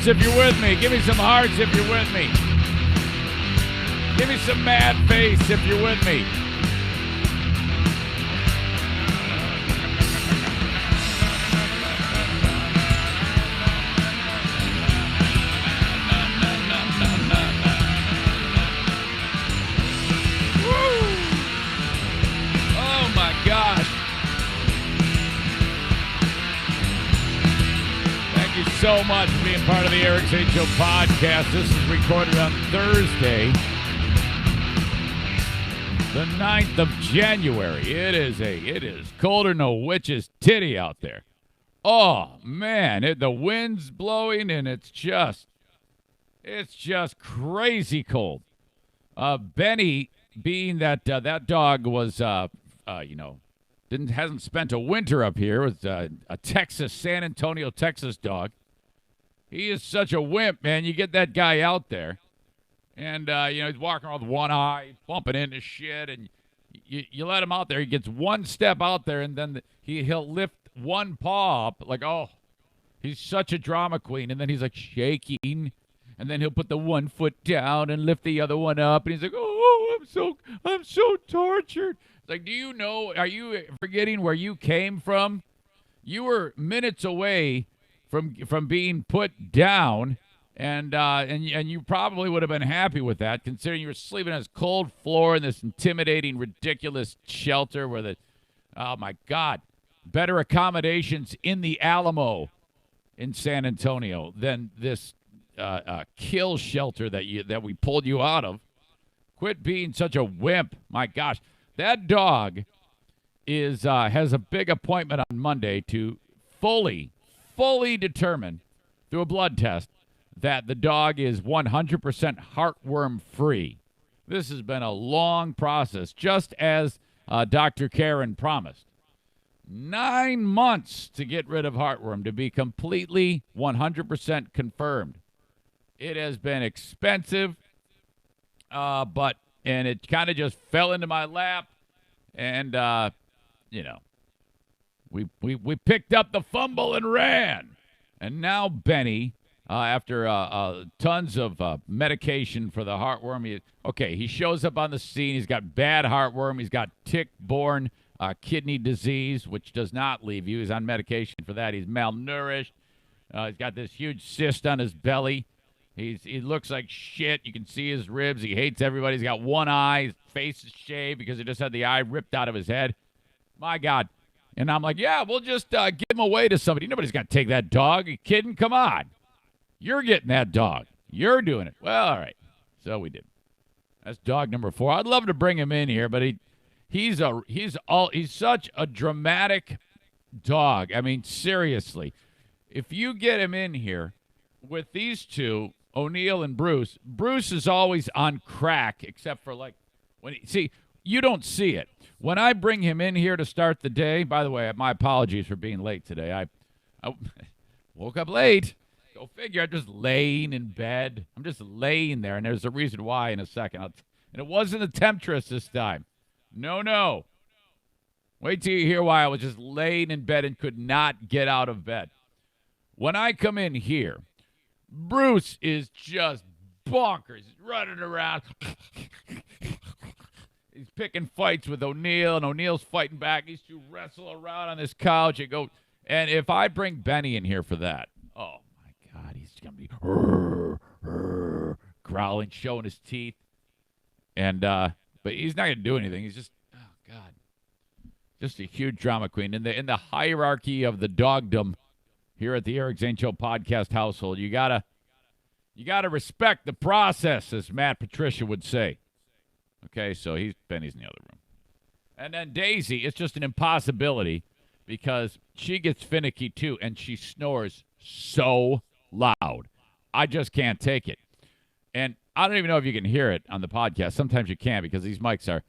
If you're with me, give me some hearts if you're with me. Give me some mad face if you're with me. Woo! Oh my gosh. Thank you so much for being part of the Eric Zane Show Podcast. This is recorded on Thursday, the 9th of January. It is colder than a witch's titty out there. Oh, man, the wind's blowing, and it's just crazy cold. Benny, being that that dog was, hasn't spent a winter up here, was a San Antonio, Texas dog. He is such a wimp, man. You get that guy out there, and, he's walking around with one eye, bumping into shit, and you let him out there. He gets one step out there, and then he'll lift one paw up, like, oh, he's such a drama queen, and then he's, like, shaking, and then he'll put the one foot down and lift the other one up, and he's like, oh, I'm so tortured. It's like, do you know, are you forgetting where you came from? You were minutes away from being put down, and you probably would have been happy with that, considering you were sleeping on this cold floor in this intimidating, ridiculous shelter where oh my God, better accommodations in the Alamo in San Antonio than this kill shelter that we pulled you out of. Quit being such a wimp. My gosh, that dog has a big appointment on Monday to fully determine through a blood test that the dog is 100% heartworm free. This has been a long process, just as Dr. Karen promised. 9 months to get rid of heartworm, to be completely 100% confirmed. It has been expensive, and it kind of just fell into my lap, and we picked up the fumble and ran. And now Benny, after tons of medication for the heartworm, he shows up on the scene. He's got bad heartworm. He's got tick-borne kidney disease, which does not leave you. He's on medication for that. He's malnourished. He's got this huge cyst on his belly. He looks like shit. You can see his ribs. He hates everybody. He's got one eye. His face is shaved because he just had the eye ripped out of his head. My God. And I'm like, yeah, we'll just give him away to somebody. Nobody's got to take that dog. Are you kidding? Come on. You're getting that dog. You're doing it. Well, all right. So we did. That's dog number 4. I'd love to bring him in here, but he's such a dramatic dog. I mean, seriously. If you get him in here with these two, O'Neill and Bruce is always on crack, except for you don't see it. When I bring him in here to start the day, by the way, my apologies for being late today. I woke up late. Go figure. I'm just laying in bed. I'm just laying there, and there's a reason why in a second. And it wasn't a temptress this time. No. Wait till you hear why I was just laying in bed and could not get out of bed. When I come in here, Bruce is just bonkers. He's running around. He's picking fights with O'Neill, and O'Neill's fighting back. These two wrestle around on this couch. And if I bring Benny in here for that, oh, my God, he's going to be growling, showing his teeth. And but he's not going to do anything. He's just, oh, God, just a huge drama queen. In the hierarchy of the dogdom here at the Eric Zane Show Podcast household, you gotta respect the process, as Matt Patricia would say. Okay, so Benny's in the other room. And then Daisy, it's just an impossibility because she gets finicky too, and she snores so loud. I just can't take it. And I don't even know if you can hear it on the podcast. Sometimes you can because these mics are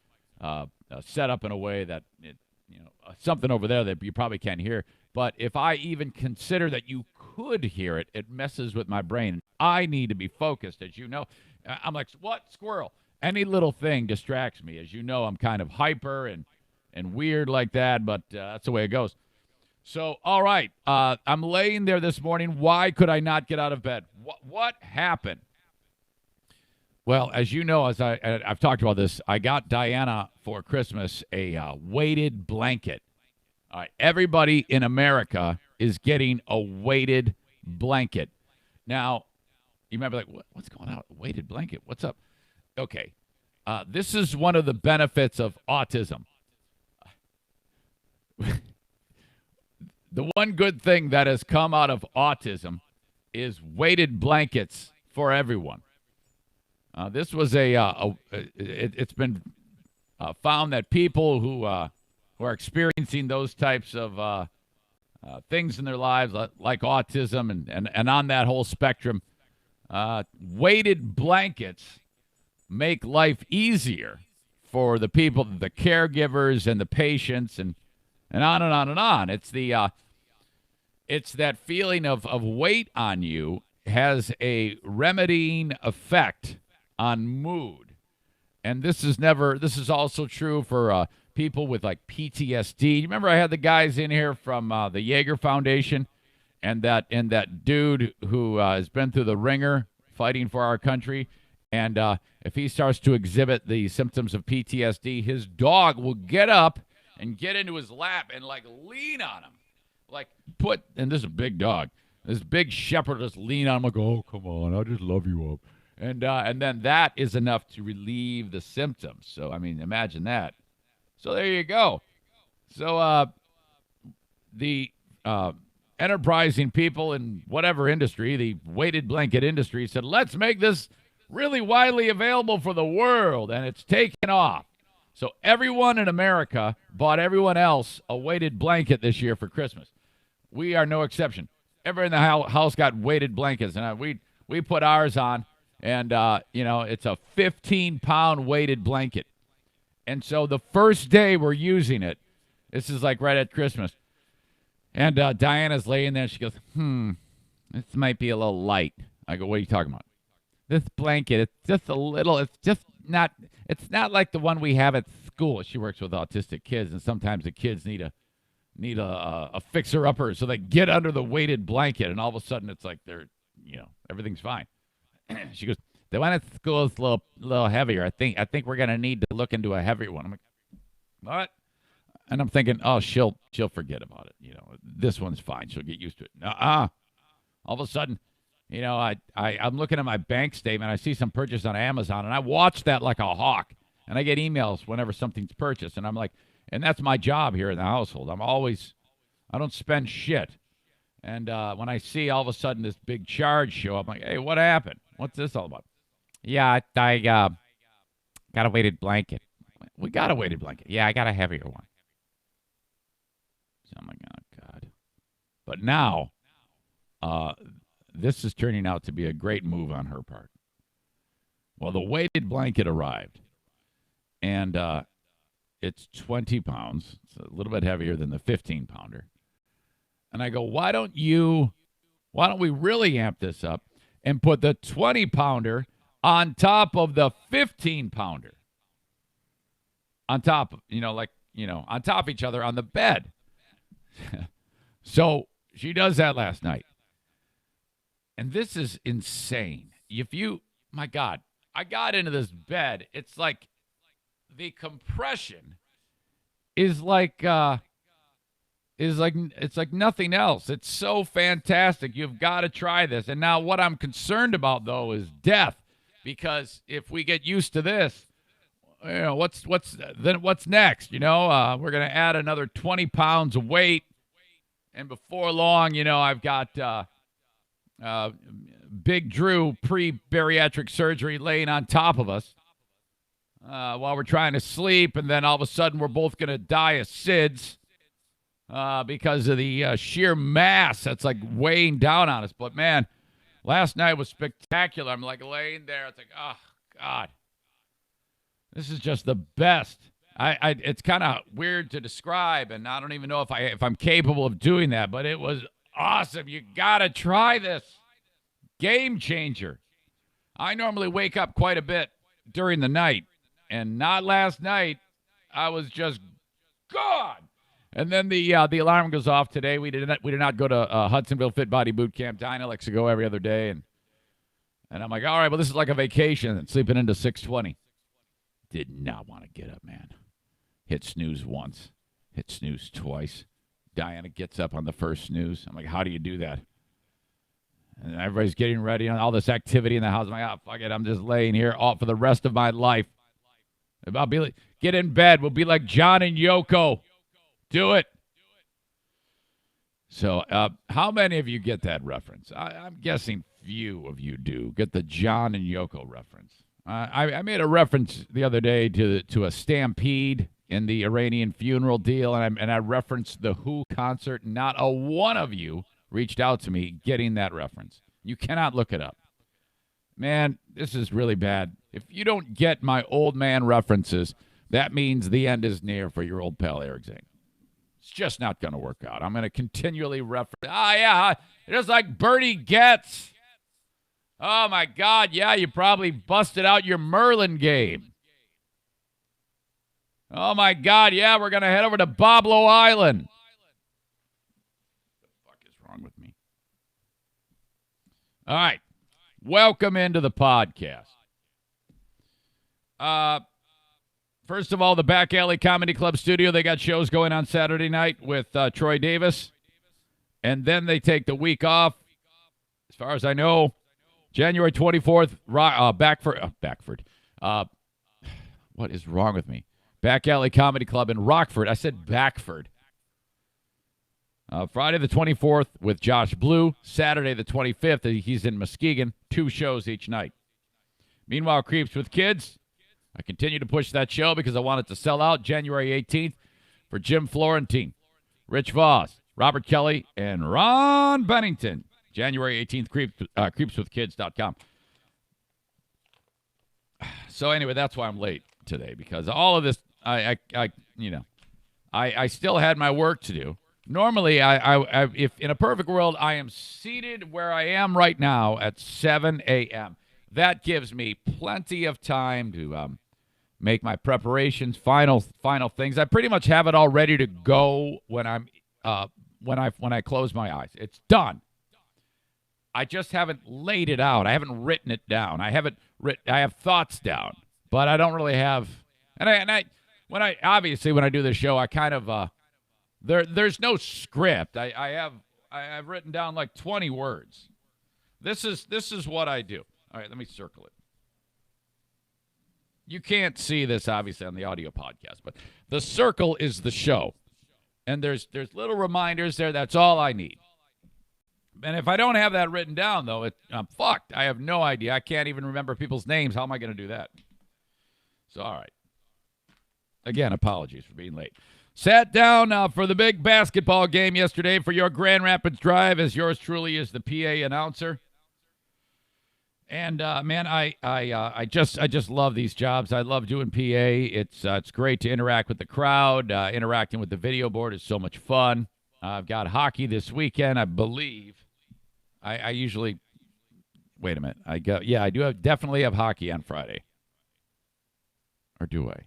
set up in a way that, something over there that you probably can't hear. But if I even consider that you could hear it, it messes with my brain. I need to be focused, as you know. I'm like, what? Squirrel. Any little thing distracts me. As you know, I'm kind of hyper and weird like that, but that's the way it goes. So, all right, I'm laying there this morning. Why could I not get out of bed? What happened? Well, as you know, I've talked about this, I got Diana for Christmas a weighted blanket. All right, everybody in America is getting a weighted blanket. Now, you might be like, what's going on? A weighted blanket? What's up? Okay, this is one of the benefits of autism. The one good thing that has come out of autism is weighted blankets for everyone. This was it's been found that people who are experiencing those types of things in their lives, like autism and on that whole spectrum, weighted blankets make life easier for the people, the caregivers and the patients, and on and on and on. It's that feeling of weight on you has a remedying effect on mood. And this is also true for people with like PTSD. You remember I had the guys in here from the Jaeger Foundation and that dude who has been through the ringer fighting for our country. And if he starts to exhibit the symptoms of PTSD, his dog will get up and get into his lap and like lean on him. And this is a big dog. This big shepherd just lean on him like, oh, come on, I'll just love you up. And then that is enough to relieve the symptoms. So, I mean, imagine that. So there you go. So the enterprising people in whatever industry, the weighted blanket industry, said, let's make this really widely available for the world. And it's taken off. So everyone in America bought everyone else a weighted blanket this year for Christmas. We are no exception. Everyone in the house got weighted blankets, and we put ours on, and it's a 15-pound weighted blanket. And so the first day we're using it, this is like right at Christmas, and Diana's laying there, and she goes, this might be a little light. I go, what are you talking about? This blanket, it's not like the one we have at school. She works with autistic kids, and sometimes the kids need a fixer-upper so they get under the weighted blanket, and all of a sudden it's like everything's fine. She goes, the one at school is a little heavier. I think we're going to need to look into a heavier one. I'm like, what? And I'm thinking, oh, she'll forget about it. This one's fine. She'll get used to it. All of a sudden, I'm looking at my bank statement. I see some purchase on Amazon, and I watch that like a hawk. And I get emails whenever something's purchased, and I'm like, and that's my job here in the household. I don't spend shit. And when I see all of a sudden this big charge show up, I'm like, hey, what happened? What's this all about? Yeah, I got a weighted blanket. We got a weighted blanket. Yeah, I got a heavier one. So I'm like, oh, God. But now, this is turning out to be a great move on her part. Well, the weighted blanket arrived, and it's 20 pounds. It's a little bit heavier than the 15-pounder. And I go, why don't we really amp this up and put the 20-pounder on top of the 15-pounder? On top, on top of each other on the bed. So she does that last night. And this is insane. My God, I got into this bed. It's like the compression is like it's like nothing else. It's so fantastic. You've got to try this. And now what I'm concerned about though is death, because if we get used to this, what's next? We're going to add another 20 pounds of weight, and before long, I've got Big Drew pre-bariatric surgery laying on top of us while we're trying to sleep, and then all of a sudden we're both going to die of SIDS because of the sheer mass that's like weighing down on us. But man, last night was spectacular. I'm like laying there. It's like, oh God, this is just the best. It's kind of weird to describe, and I don't even know if I'm capable of doing that. But it was awesome. You gotta try this. Game changer. I normally wake up quite a bit during the night, and not last night. I was just gone. And then the alarm goes off today. We did not go to Hudsonville Fit Body Boot Camp. Dinah likes to go every other day, and I'm like, all right, well, this is like a vacation. And sleeping into 6:20. Did not want to get up, man. Hit snooze once, hit snooze twice. Diana gets up on the first snooze. I'm like, how do you do that? And everybody's getting ready on all this activity in the house. I'm like, oh, fuck it. I'm just laying here all for the rest of my life. I'll be like, get in bed. We'll be like John and Yoko. Do it. So how many of you get that reference? I'm guessing few of you do get the John and Yoko reference. I made a reference the other day to a stampede in the Iranian funeral deal, and I referenced the Who concert. Not a one of you reached out to me getting that reference. You cannot look it up. Man, this is really bad. If you don't get my old man references, that means the end is near for your old pal Eric Zane. It's just not going to work out. I'm going to continually reference. Yeah, just like Bertie Getz. Oh, my God, yeah, you probably busted out your Merlin game. Oh, my God, yeah, we're going to head over to Boblo Island. What the fuck is wrong with me? All right, welcome into the podcast. First of all, the Back Alley Comedy Club studio, they got shows going on Saturday night with Troy Davis. And then they take the week off. As far as I know, January 24th, Backford. What is wrong with me? Back Alley Comedy Club in Rockford. I said Backford. Friday the 24th with Josh Blue. Saturday the 25th, he's in Muskegon. 2 shows each night. Meanwhile, Creeps with Kids. I continue to push that show because I want it to sell out January 18th for Jim Florentine, Rich Voss, Robert Kelly, and Ron Bennington. January 18th, creepswithkids.com. So anyway, that's why I'm late today, because all of this, I still had my work to do. Normally, if in a perfect world, I am seated where I am right now at 7 a.m. That gives me plenty of time to make my preparations, final things. I pretty much have it all ready to go when I close my eyes. It's done. I just haven't laid it out. I haven't written it down. I have thoughts down, but I don't really have. When I do this show, I kind of there's no script. I've written down like 20 words. This is what I do. All right, let me circle it. You can't see this, obviously, on the audio podcast, but the circle is the show. And there's little reminders there. That's all I need. And if I don't have that written down, though, I'm fucked. I have no idea. I can't even remember people's names. How am I going to do that? So, all right. Again, apologies for being late. Sat down for the big basketball game yesterday for your Grand Rapids Drive, as yours truly is the PA announcer. And man, I just love these jobs. I love doing PA. It's great to interact with the crowd. Interacting with the video board is so much fun. I've got hockey this weekend, I believe. I usually wait a minute. I definitely have hockey on Friday. Or do I?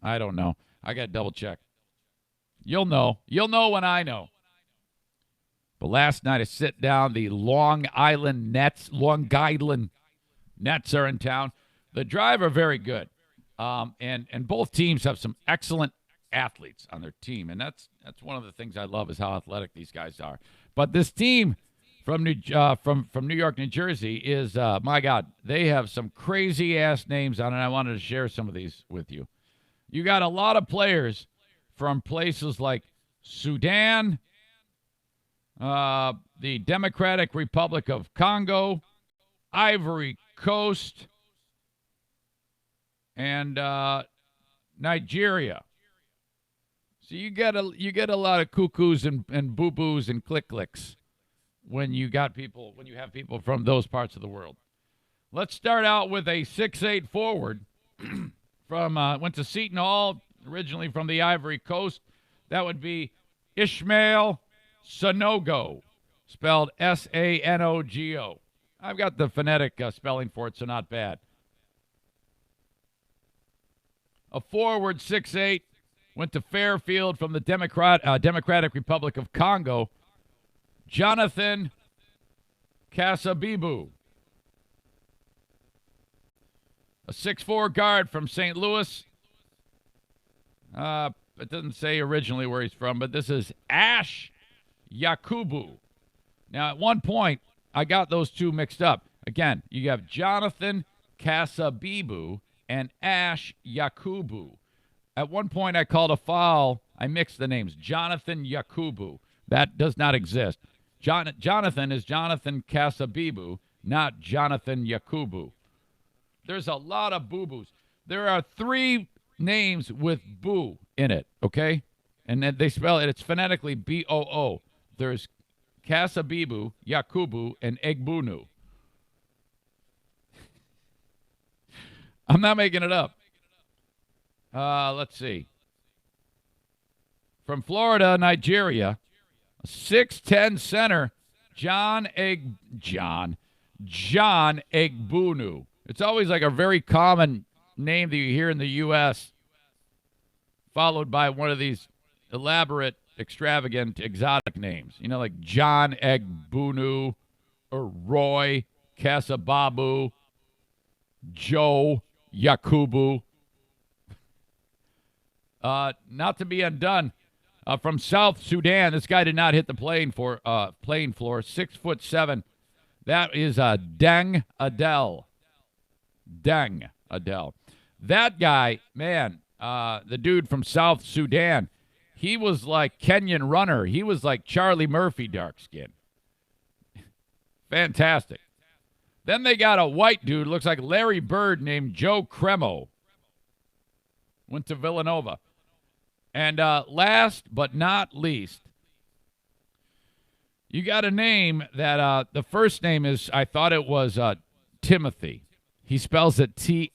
I don't know. I got to double check. You'll know. You'll know when I know. But last night I sit down. The Long Island Nets are in town. The Drive are very good. And both teams have some excellent athletes on their team. And that's one of the things I love is how athletic these guys are. But this team from New York, New Jersey is, my God, they have some crazy-ass names on it. I wanted to share some of these with you. You got a lot of players from places like Sudan, the Democratic Republic of Congo, Ivory Coast, and Nigeria. So you get a lot of cuckoos and boo-boos and click-clicks when you have people from those parts of the world. Let's start out with a 6'8" forward went to Seton Hall, originally from the Ivory Coast. That would be Ishmael Sanogo, spelled Sanogo. I've got the phonetic spelling for it, so not bad. A forward 6'8", went to Fairfield from the Democratic Republic of Congo, Jonathan Kasabibu. A 6'4" guard from St. Louis. It doesn't say originally where he's from, but this is Ash Yakubu. Now, at one point, I got those two mixed up. Again, you have Jonathan Kasabibu and Ash Yakubu. At one point, I called a foul. I mixed the names. Jonathan Yakubu. That does not exist. Jonathan is Jonathan Kasabibu, not Jonathan Yakubu. There's a lot of boo-boos. There are 3 names with boo in it, okay? And then they spell it. It's phonetically B-O-O. There's Kasabibu, Yakubu, and Egbunu. I'm not making it up. Let's see. From Florida, Nigeria, 6'10" center, John Egbunu. It's always like a very common name that you hear in the U.S., followed by one of these elaborate, extravagant, exotic names. You know, like John Egbunu or Roy Kasababu, Joe Yakubu. Not to be undone. From South Sudan, this guy did not hit the playing floor. 6'7". That is Deng Adel. Deng Adel. That guy, man, the dude from South Sudan, he was like Kenyan runner. He was like Charlie Murphy, dark skin. Fantastic. Then they got a white dude, looks like Larry Bird, named Joe Cremo. Went to Villanova. And last but not least, you got a name that the first name is, I thought it was Timothy. He spells it Timothe.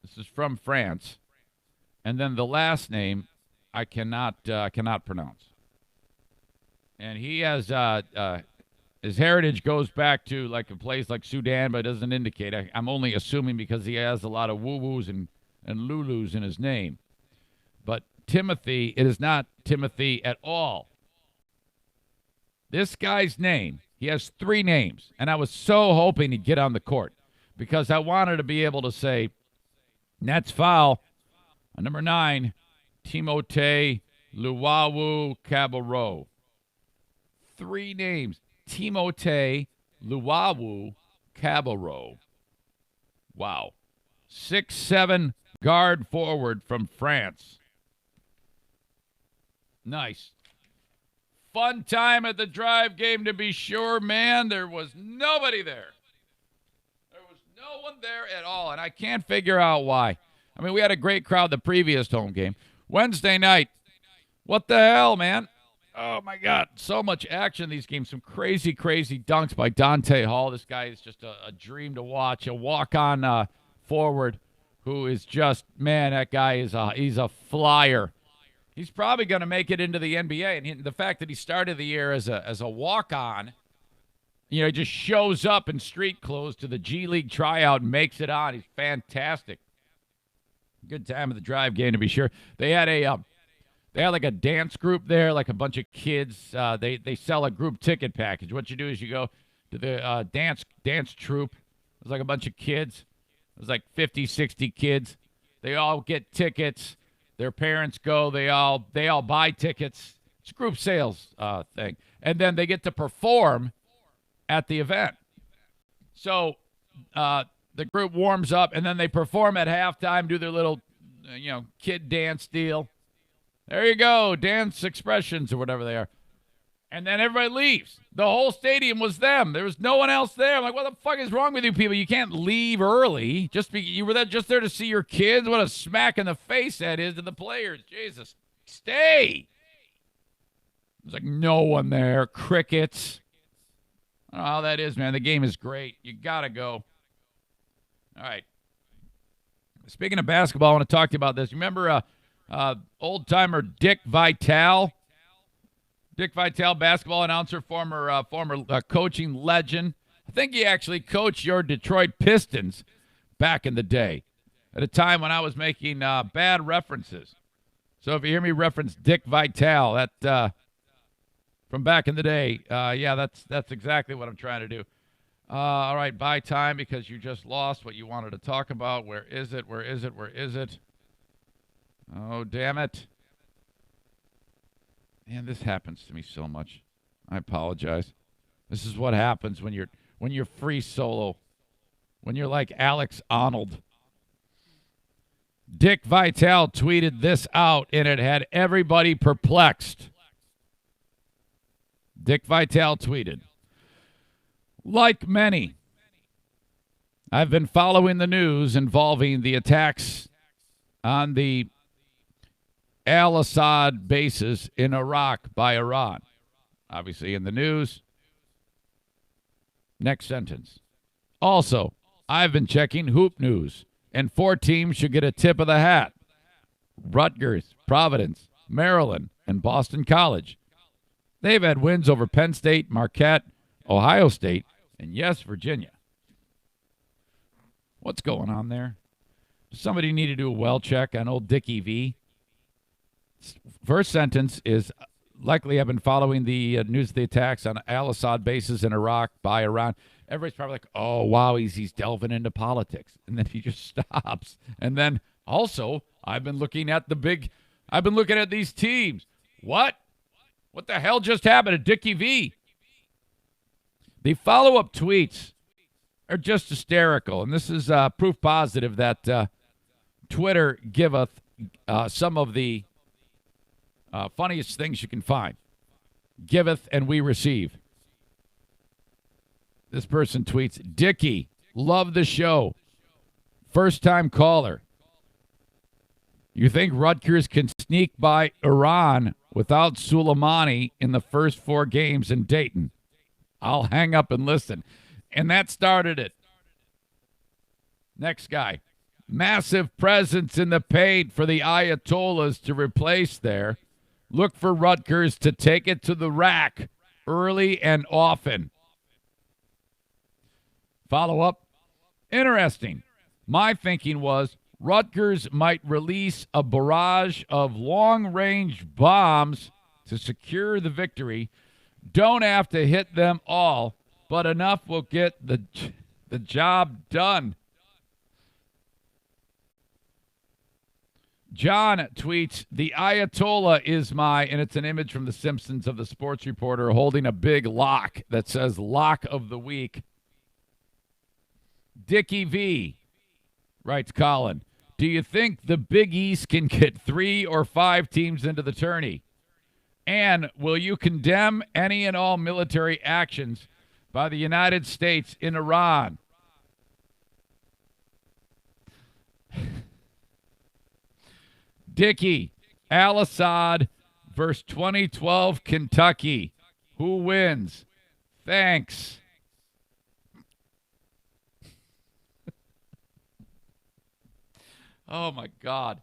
This is from France. And then the last name I cannot pronounce. And he has his heritage goes back to like a place like Sudan, but it doesn't indicate. I'm only assuming because he has a lot of woo-woos and Lulus in his name. But Timothy, it is not Timothy at all. This guy's name, he has 3 names, and I was so hoping he'd get on the court because I wanted to be able to say, Nets foul, number 9, Timote Luwawu Cabarro. 3 names, Timote Luwawu Cabarro. Wow. 6'7" guard forward from France. Nice. Fun time at the Drive game, to be sure, man. There was nobody there. There was no one there at all, and I can't figure out why. I mean, we had a great crowd the previous home game. Wednesday night, what the hell, man? Oh, my God. So much action in these games. Some crazy, crazy dunks by Dante Hall. This guy is just a dream to watch. A walk-on forward who is just, man, that guy is he's a flyer. He's probably going to make it into the NBA. And the fact that he started the year as a walk-on, you know, he just shows up in street clothes to the G League tryout and makes it on. He's fantastic. Good time at the Drive game, to be sure. They had like a dance group there, like a bunch of kids. They sell a group ticket package. What you do is you go to the dance troupe. It was like a bunch of kids. It was like 50, 60 kids. They all get tickets. Their parents go. They all buy tickets. It's a group sales thing. And then they get to perform at the event. So the group warms up, and then they perform at halftime, do their little, kid dance deal. There you go, dance expressions or whatever they are. And then everybody leaves. The whole stadium was them. There was no one else there. I'm like, what the fuck is wrong with you people? You can't leave early. You were just there to see your kids? What a smack in the face that is to the players. Jesus, stay. There's like no one there. Crickets. I don't know how that is, man. The game is great. You got to go. All right. Speaking of basketball, I want to talk to you about this. You remember old-timer Dick Vitale? Dick Vitale, basketball announcer, former coaching legend. I think he actually coached your Detroit Pistons back in the day. at a time when I was making bad references. So if you hear me reference Dick Vitale, that from back in the day, that's exactly what I'm trying to do. All right, buy time because you just lost what you wanted to talk about. Where is it? Where is it? Where is it? Oh, damn it. Man, this happens to me so much. I apologize. This is what happens when you're free solo. When you're like Alex Arnold. Dick Vitale tweeted this out, and it had everybody perplexed. Dick Vitale tweeted, like many, I've been following the news involving the attacks on the al-Assad bases in Iraq by Iran. Obviously in the news. Next sentence. Also, I've been checking Hoop News, and 4 teams should get a tip of the hat. Rutgers, Providence, Maryland, and Boston College. They've had wins over Penn State, Marquette, Ohio State, and yes, Virginia. What's going on there? Does somebody need to do a well check on old Dickie V? First sentence is, likely have been following the news of the attacks on al-Assad bases in Iraq by Iran. Everybody's probably like, oh, wow, he's delving into politics. And then he just stops. And then also, I've been looking at these teams. What? What the hell just happened to Dickie V? The follow-up tweets are just hysterical. And this is proof positive that Twitter giveth some of the funniest things you can find. Giveth and we receive. This person tweets, Dickie, love the show. First-time caller. You think Rutgers can sneak by Iran without Soleimani in the first 4 games in Dayton? I'll hang up and listen. And that started it. Next guy. Massive presence in the paint for the Ayatollahs to replace there. Look for Rutgers to take it to the rack early and often. Follow up. Interesting. My thinking was Rutgers might release a barrage of long-range bombs to secure the victory. Don't have to hit them all, but enough will get the job done. John tweets, the Ayatollah is and it's an image from The Simpsons of the sports reporter holding a big lock that says Lock of the Week. Dickie V, writes Colin, do you think the Big East can get 3 or 5 teams into the tourney? And will you condemn any and all military actions by the United States in Iran? Dickie, al-Assad versus 2012 Kentucky. Who wins? Thanks. Oh, my God.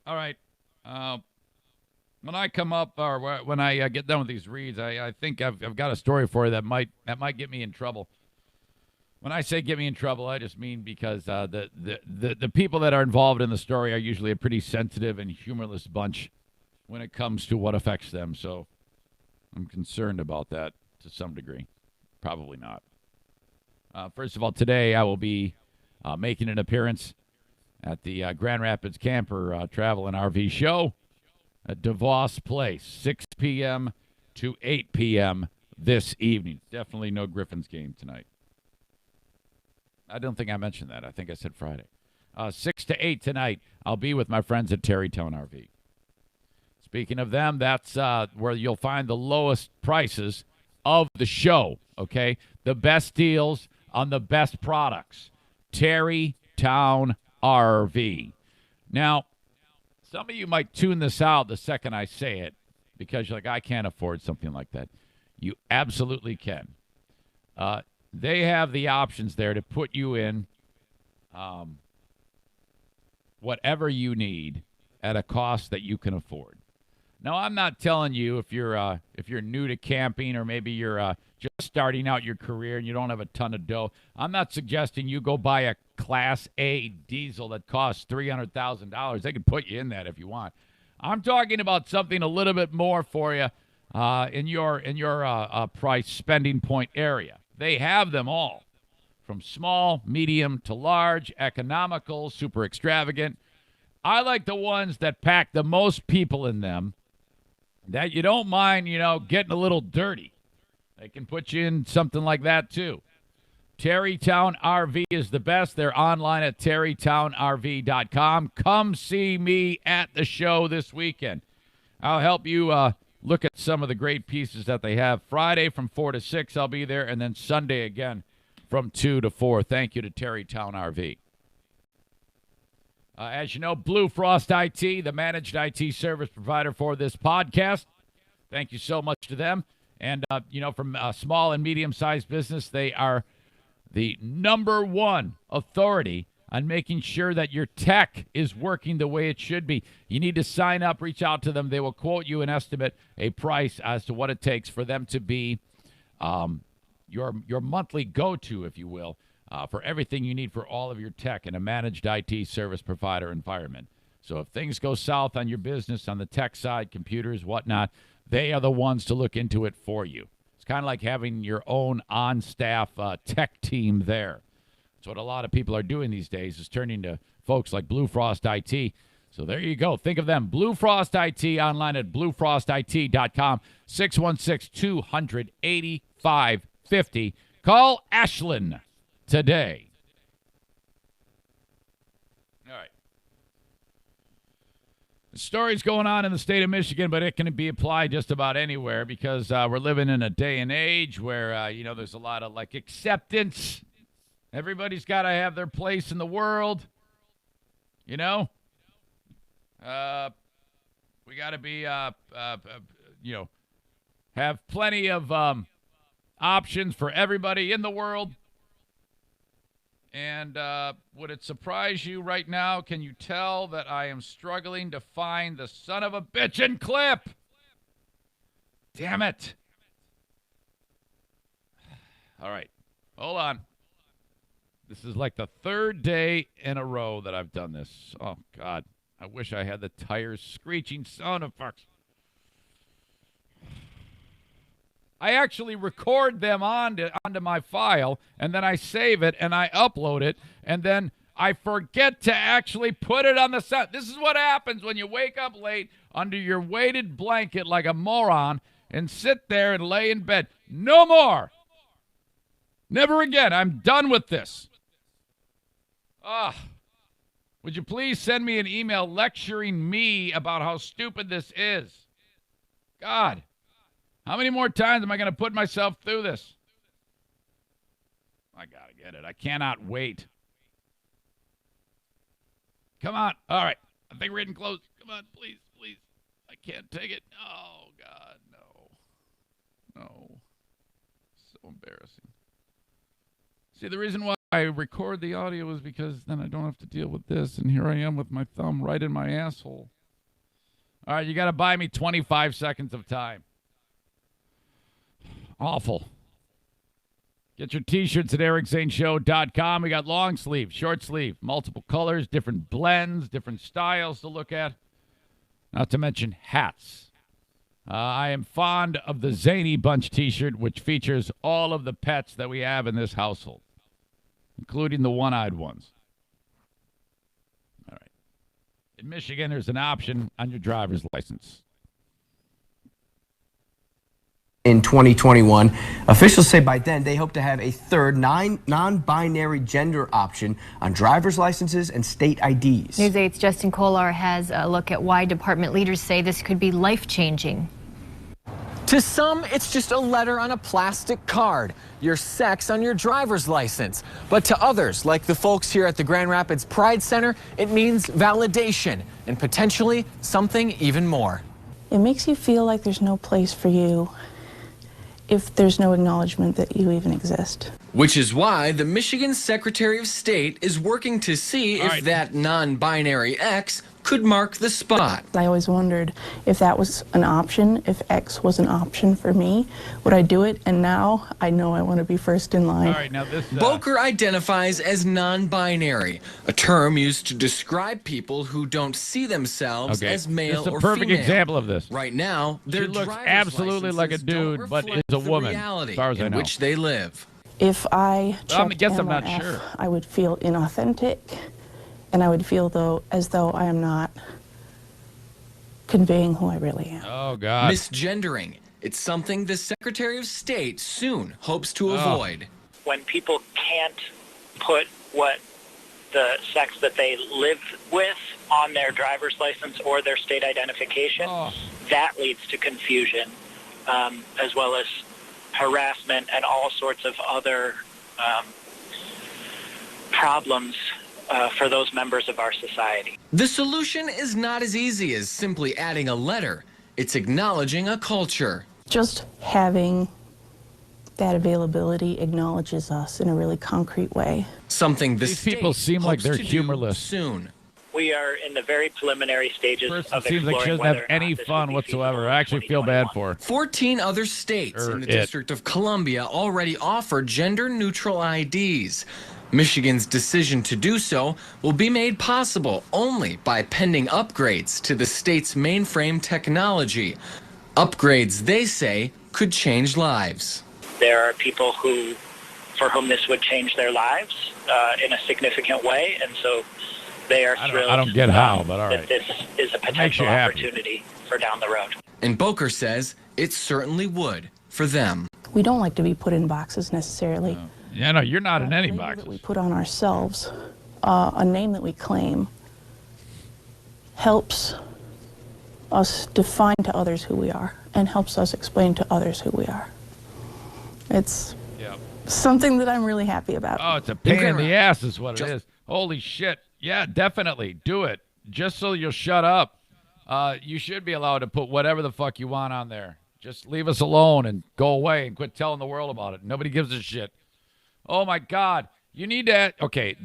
All right. When I come up or when I get done with these reads, I think I've got a story for you that might get me in trouble. When I say get me in trouble, I just mean because the people that are involved in the story are usually a pretty sensitive and humorless bunch when it comes to what affects them. So I'm concerned about that to some degree. Probably not. First of all, today I will be making an appearance at the Grand Rapids Camper Travel and RV Show at DeVos Place, 6 p.m. to 8 p.m. this evening. Definitely no Griffins game tonight. I don't think I mentioned that. I think I said Friday. 6 to 8 tonight, I'll be with my friends at Terrytown RV. Speaking of them, that's where you'll find the lowest prices of the show, okay? The best deals on the best products. Terrytown RV. Now, some of you might tune this out the second I say it because you're like, I can't afford something like that. You absolutely can. They have the options there to put you in whatever you need at a cost that you can afford. Now, I'm not telling you if you're new to camping or maybe you're just starting out your career and you don't have a ton of dough. I'm not suggesting you go buy a Class A diesel that costs $300,000. They can put you in that if you want. I'm talking about something a little bit more for you in your price spending point area. They have them all, from small, medium to large, economical, super extravagant. I like the ones that pack the most people in them, that you don't mind, getting a little dirty. They can put you in something like that, too. Terrytown RV is the best. They're online at terrytownrv.com. Come see me at the show this weekend. I'll help you look at some of the great pieces that they have. Friday from 4 to 6, I'll be there, and then Sunday again from 2 to 4. Thank you to Terrytown RV. As you know, Blue Frost IT, the managed IT service provider for this podcast. Thank you so much to them. And, from small and medium-sized business, they are the number one authority on making sure that your tech is working the way it should be. You need to sign up, reach out to them. They will quote you an estimate, a price as to what it takes for them to be your monthly go-to, if you will, for everything you need for all of your tech in a managed IT service provider environment. So if things go south on your business, on the tech side, computers, whatnot, they are the ones to look into it for you. It's kind of like having your own on-staff tech team there. That's what a lot of people are doing these days, is turning to folks like Blue Frost IT. So there you go. Think of them. Blue Frost IT, online at bluefrostit.com, 616-200-8550. Call Ashlyn today. All right. The story's going on in the state of Michigan, but it can be applied just about anywhere because we're living in a day and age where, there's a lot of, acceptance. Everybody's got to have their place in the world, We got to be, have plenty of options for everybody in the world. And would it surprise you right now? Can you tell that I am struggling to find the son of a bitchin' clip? Damn it. All right. Hold on. This is like the third day in a row that I've done this. Oh, God. I wish I had the tires screeching sound effects. I actually record them onto my file, and then I save it, and I upload it, and then I forget to actually put it on the set. This is what happens when you wake up late under your weighted blanket like a moron and sit there and lay in bed. No more. Never again. I'm done with this. Would you please send me an email lecturing me about how stupid this is? God. How many more times am I going to put myself through this? I got to get it. I cannot wait. Come on. All right. I think we're getting close. Come on, please, please. I can't take it. Oh, God, no. No. So embarrassing. See, the reason why I record the audio is because then I don't have to deal with this, and here I am with my thumb right in my asshole. All right, you got to buy me 25 seconds of time. Awful. Get your T-shirts at ericzaneshow.com. We got long sleeve, short sleeve, multiple colors, different blends, different styles to look at. Not to mention hats. I am fond of the Zany Bunch T-shirt, which features all of the pets that we have in this household, including the one-eyed ones. All right. In Michigan, there's an option on your driver's license. In 2021, officials say by then they hope to have a third non-binary gender option on driver's licenses and state IDs. News 8's Justin Kolar has a look at why department leaders say this could be life-changing. To some, it's just a letter on a plastic card, your sex on your driver's license. But to others, like the folks here at the Grand Rapids Pride Center, it means validation and potentially something even more. It makes you feel like there's no place for you if there's no acknowledgement that you even exist. Which is why the Michigan Secretary of State is working to see if that non-binary X could mark the spot. I always wondered if that was an option, if X was an option for me, would I do it? And now I know I want to be first in line. All right, now this... Boker identifies as non-binary, a term used to describe people who don't see themselves as male or female. This is a perfect example of this. Right now, their she looks driver's absolutely like a licenses don't dude, but is reflect a the woman, reality as far as I in know. which they live. If I checked guess I'm M or not F, sure. I would feel inauthentic, and I would feel as though I am not conveying who I really am. Oh, God. Misgendering. It's something the Secretary of State soon hopes to avoid. When people can't put what the sex that they live with on their driver's license or their state identification, that leads to confusion, as well as harassment and all sorts of other problems for those members of our society. The solution is not as easy as simply adding a letter. It's acknowledging a culture. Just having that availability acknowledges us in a really concrete way. Something the These people state seem like hopes they're to do humorless. soon. We are in the very preliminary stages Person of seems like she exploring doesn't have whether or any not this fun would be whatsoever. feasible I in actually feel bad 2021. for her. 14 other states in the It. District of Columbia already offer gender-neutral IDs. Michigan's decision to do so will be made possible only by pending upgrades to the state's mainframe technology. Upgrades, they say, could change lives. There are people for whom this would change their lives in a significant way, and so they are thrilled. I don't get how, but all right. That this is a Makes potential you happy. opportunity for down the road. And Boker says it certainly would for them. We don't like to be put in boxes necessarily. Yeah, no, you're not in any Label boxes. that we put on ourselves, a name that we claim, helps us define to others who we are and helps us explain to others who we are. It's something that I'm really happy about. Oh, it's a pain in the ass is what it is. Holy shit. Yeah, definitely. Do it. Just so you'll shut up. You should be allowed to put whatever the fuck you want on there. Just leave us alone and go away and quit telling the world about it. Nobody gives a shit. Oh, my God. You need to... Okay,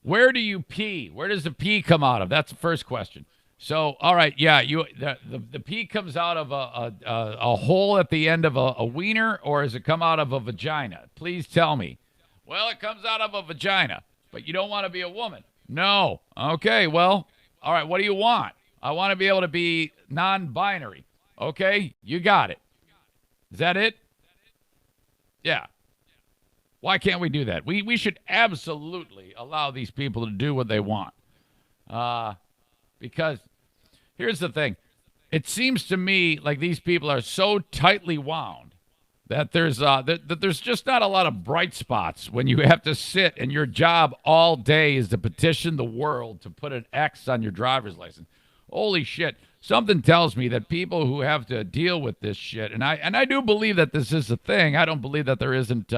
where do you pee? Where does the pee come out of? That's the first question. So, all right, yeah, the pee comes out of a hole at the end of a wiener, or does it come out of a vagina? Please tell me. Well, it comes out of a vagina, but you don't want to be a woman. No. Okay, well, all right, what do you want? I want to be able to be non-binary. Okay, you got it. Is that it? Yeah. Why can't we do that? We should absolutely allow these people to do what they want. Because here's the thing. It seems to me like these people are so tightly wound that there's just not a lot of bright spots when you have to sit and your job all day is to petition the world to put an X on your driver's license. Holy shit. Something tells me that people who have to deal with this shit, and I do believe that this is a thing. I don't believe that there isn't.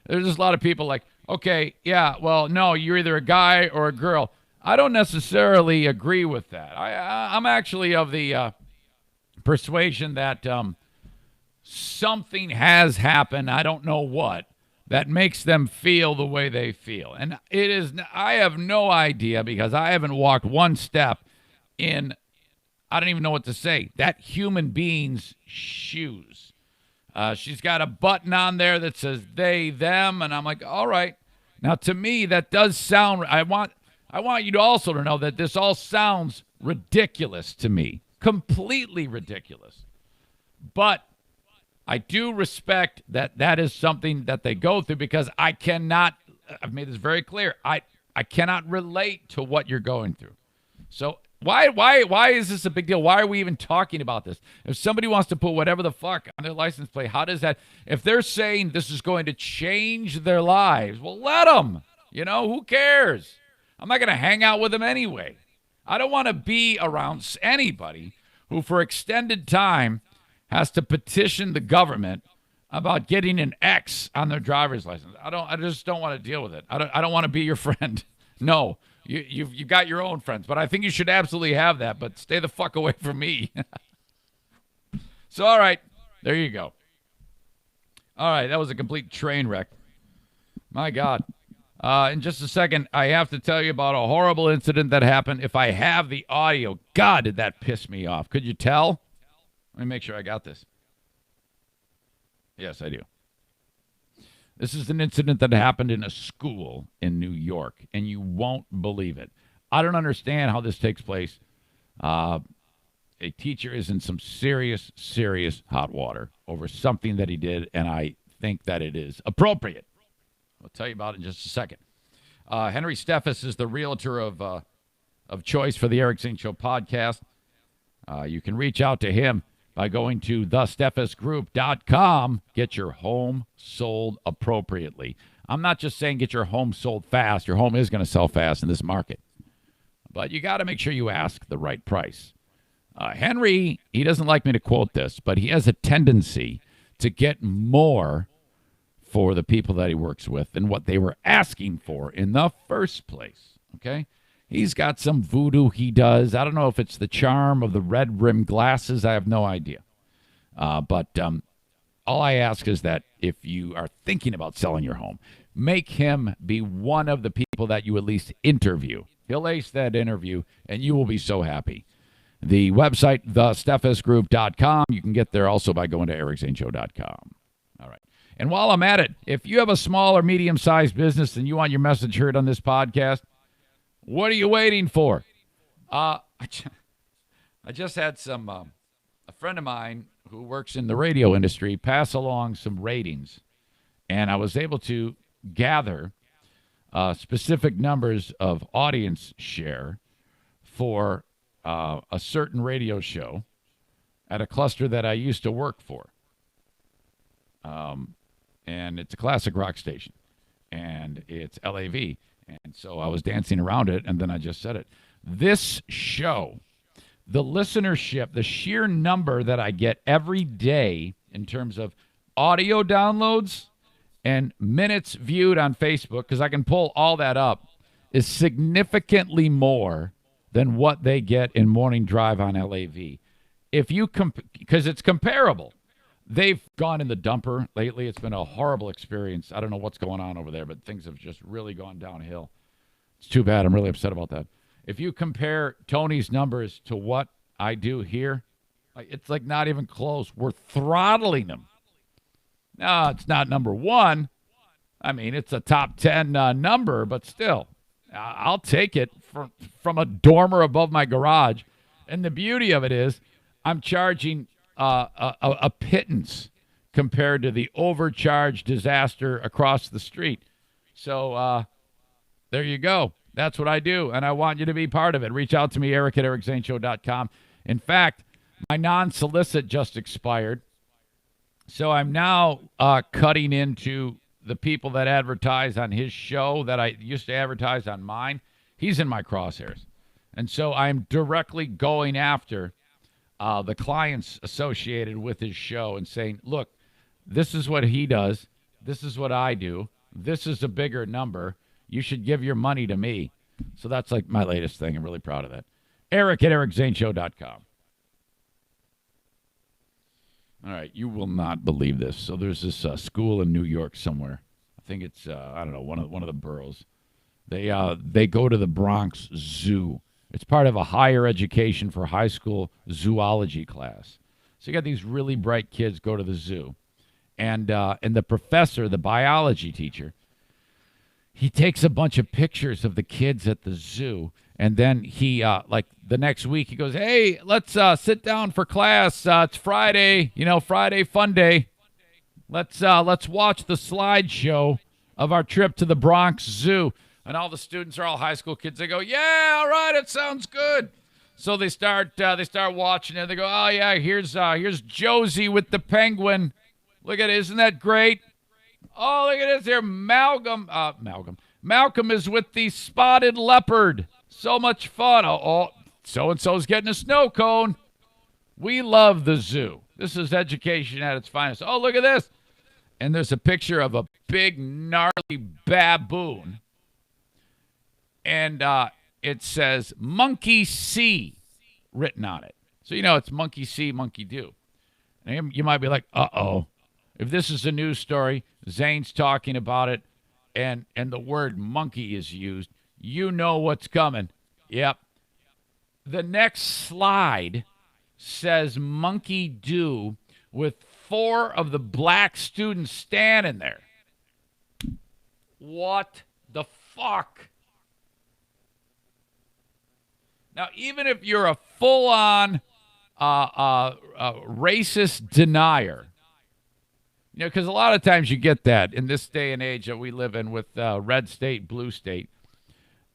There's just a lot of people like, okay, yeah, well, no, you're either a guy or a girl. I don't necessarily agree with that. I'm actually of the persuasion that something has happened, I don't know what, that makes them feel the way they feel. And I have no idea because I haven't walked one step in, I don't even know what to say, that human being's shoes. She's got a button on there that says they, them, and I'm like, all right. Now, to me, that does sound, I want you to also to know that this all sounds ridiculous to me, completely ridiculous. But I do respect that that is something that they go through because I've made this very clear, I cannot relate to what you're going through. So why is this a big deal? Why are we even talking about this? If somebody wants to put whatever the fuck on their license plate, how does that, if they're saying this is going to change their lives, well, let them. You know, who cares? I'm not going to hang out with them anyway. I don't want to be around anybody who for extended time has to petition the government about getting an X on their driver's license. I just don't want to deal with it. I don't want to be your friend. No, you've got your own friends, but I think you should absolutely have that, but stay the fuck away from me. So, all right, there you go. All right, that was a complete train wreck. My God. In just a second, I have to tell you about a horrible incident that happened. If I have the audio, God, did that piss me off. Could you tell? Let me make sure I got this. Yes, I do. This is an incident that happened in a school in New York, and you won't believe it. I don't understand how this takes place. A teacher is in some serious, serious hot water over something that he did, and I think that it is appropriate. I'll tell you about it in just a second. Henry Steffes is the realtor of choice for the Eric Zane Show podcast. You can reach out to him by going to thesteffesgroup.com. Get your home sold appropriately. I'm not just saying get your home sold fast. Your home is going to sell fast in this market. But you got to make sure you ask the right price. Henry, he doesn't like me to quote this, but he has a tendency to get more for the people that he works with than what they were asking for in the first place. Okay? He's got some voodoo he does. I don't know if it's the charm of the red-rimmed glasses. I have no idea. But all I ask is that if you are thinking about selling your home, make him be one of the people that you at least interview. He'll ace that interview, and you will be so happy. The website, thesteffesgroup.com. You can get there also by going to ericzaneshow.com. All right. And while I'm at it, if you have a small or medium-sized business and you want your message heard on this podcast, what are you waiting for? I just had a friend of mine who works in the radio industry pass along some ratings, and I was able to gather specific numbers of audience share for a certain radio show at a cluster that I used to work for. And it's a classic rock station, and it's LAV. And so I was dancing around it, and then I just said it. This show, the listenership, the sheer number that I get every day in terms of audio downloads and minutes viewed on Facebook, because I can pull all that up, is significantly more than what they get in Morning Drive on LAV. If you because it's comparable. They've gone in the dumper lately. It's been a horrible experience. I don't know what's going on over there, but things have just really gone downhill. It's too bad. I'm really upset about that. If you compare Tony's numbers to what I do here, it's like not even close. We're throttling them. No, it's not number one. I mean, it's a top 10 number, but still, I'll take it from a dormer above my garage. And the beauty of it is I'm charging a pittance compared to the overcharged disaster across the street. So there you go. That's what I do, and I want you to be part of it. Reach out to me, Eric at ericzaneshow.com. In fact, my non-solicit just expired, so I'm now cutting into the people that advertise on his show that I used to advertise on mine. He's in my crosshairs, and so I'm directly going after the clients associated with his show and saying, look, this is what he does. This is what I do. This is a bigger number. You should give your money to me. So that's like my latest thing. I'm really proud of that. Eric at ericzaneshow.com. All right, you will not believe this. So there's this school in New York somewhere. I think it's, I don't know, one of the boroughs. They go to the Bronx Zoo. It's part of a higher education for high school zoology class. So you got these really bright kids go to the zoo. And the professor, the biology teacher, he takes a bunch of pictures of the kids at the zoo. And then he, like the next week, he goes, hey, let's sit down for class. It's Friday, Friday fun day. Let's watch the slideshow of our trip to the Bronx Zoo. And all the students are all high school kids. They go, yeah, all right, it sounds good. So they start watching it. They go, oh yeah, here's Josie with the penguin. Look at it, isn't that great? Oh, look at this here, Malcolm is with the spotted leopard. So much fun. Oh, so-and-so's getting a snow cone. We love the zoo. This is education at its finest. Oh, look at this. And there's a picture of a big, gnarly baboon. And it says Monkey See written on it. So, it's Monkey See, Monkey Do. And you might be like, uh-oh. If this is a news story, Zane's talking about it. and the word monkey is used, you know what's coming. Yep. The next slide says monkey do with 4 of the black students standing there. What the fuck? Now, even if you're a full-on racist denier, you know, because a lot of times you get that in this day and age that we live in with red state, blue state.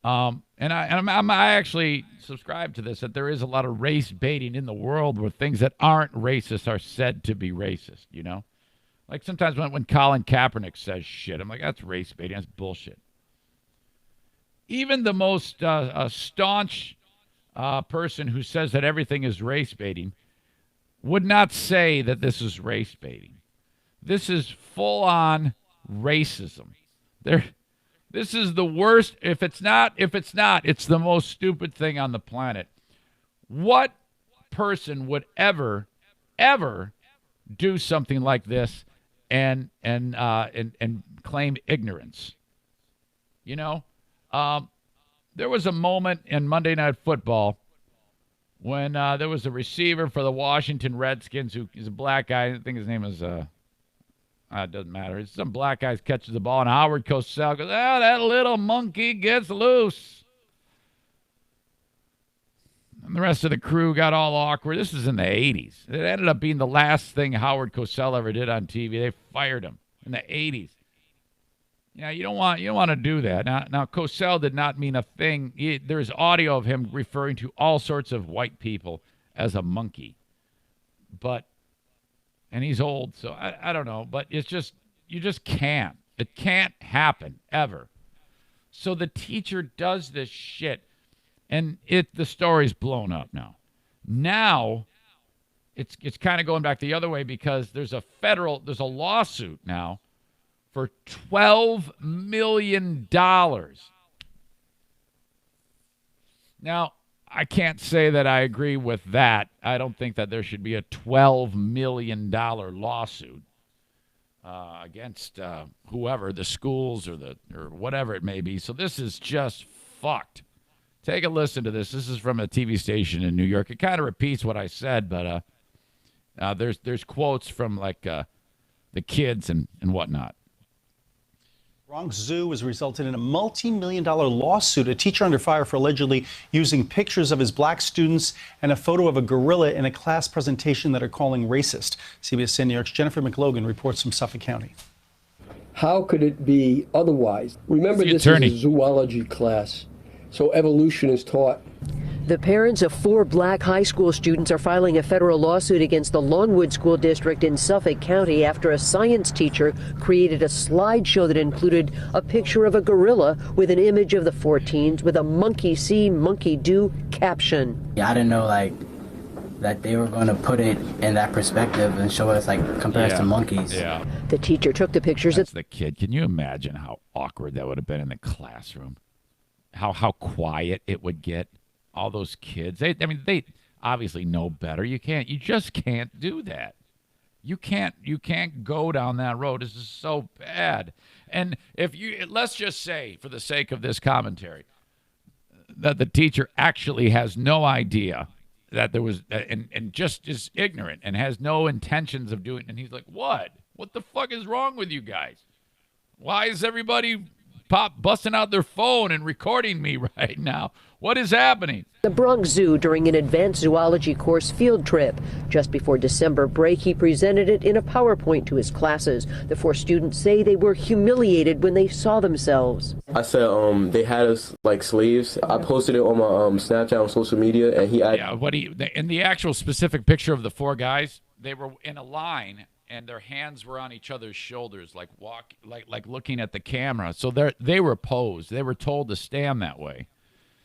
And I actually subscribe to this, that there is a lot of race baiting in the world where things that aren't racist are said to be racist, you know? Like sometimes when Colin Kaepernick says shit, I'm like, that's race baiting, that's bullshit. Even the most staunch person who says that everything is race baiting would not say that this is race baiting. This is full-on racism. This is the worst. If it's not, it's the most stupid thing on the planet. What person would ever do something like this and claim ignorance? You know, there was a moment in Monday Night Football when there was a receiver for the Washington Redskins who is a black guy. I think his name is it doesn't matter. Some black guy catches the ball, and Howard Cosell goes, "Oh, that little monkey gets loose." And the rest of the crew got all awkward. This is in the 80s. It ended up being the last thing Howard Cosell ever did on TV. They fired him in the 80s. Yeah, you don't want to do that. Now Cosell did not mean a thing. There's audio of him referring to all sorts of white people as a monkey. And he's old, so I don't know. But it's just, you just can't. It can't happen, ever. So the teacher does this shit, and the story's blown up now. Now, it's kind of going back the other way because there's a lawsuit now for $12 million. Now, I can't say that I agree with that. I don't think that there should be a $12 million lawsuit against whoever, the schools or whatever it may be. So this is just fucked. Take a listen to this. This is from a TV station in New York. It kind of repeats what I said, but there's quotes from like the kids and whatnot. Bronx Zoo has resulted in a multi-million-dollar lawsuit. A teacher under fire for allegedly using pictures of his black students and a photo of a gorilla in a class presentation that are calling racist. CBS 10 New York's Jennifer McLogan reports from Suffolk County. How could it be otherwise? Remember, this is a zoology class, so evolution is taught. The parents of 4 black high school students are filing a federal lawsuit against the Longwood School District in Suffolk County after a science teacher created a slideshow that included a picture of a gorilla with an image of the 4 teens with a monkey see, monkey do caption. Yeah, I didn't know that they were going to put it in that perspective and show us compared to monkeys. Yeah. The teacher took the pictures. That's the kid. Can you imagine how awkward that would have been in the classroom? How quiet it would get. All those kids, they obviously know better. You just can't do that. You can't go down that road. This is so bad. And let's just say, for the sake of this commentary, that the teacher actually has no idea that there was, and just is ignorant and has no intentions of doing it. And he's like, what the fuck is wrong with you guys? Why is everybody busting out their phone and recording me right now? What is happening? The Bronx Zoo during an advanced zoology course field trip. Just before December break, he presented it in a PowerPoint to his classes. The 4 students say they were humiliated when they saw themselves. I said they had us like slaves. I posted it on my Snapchat on social media, and in the actual specific picture of the 4 guys, they were in a line and their hands were on each other's shoulders, like looking at the camera. So they were posed. They were told to stand that way.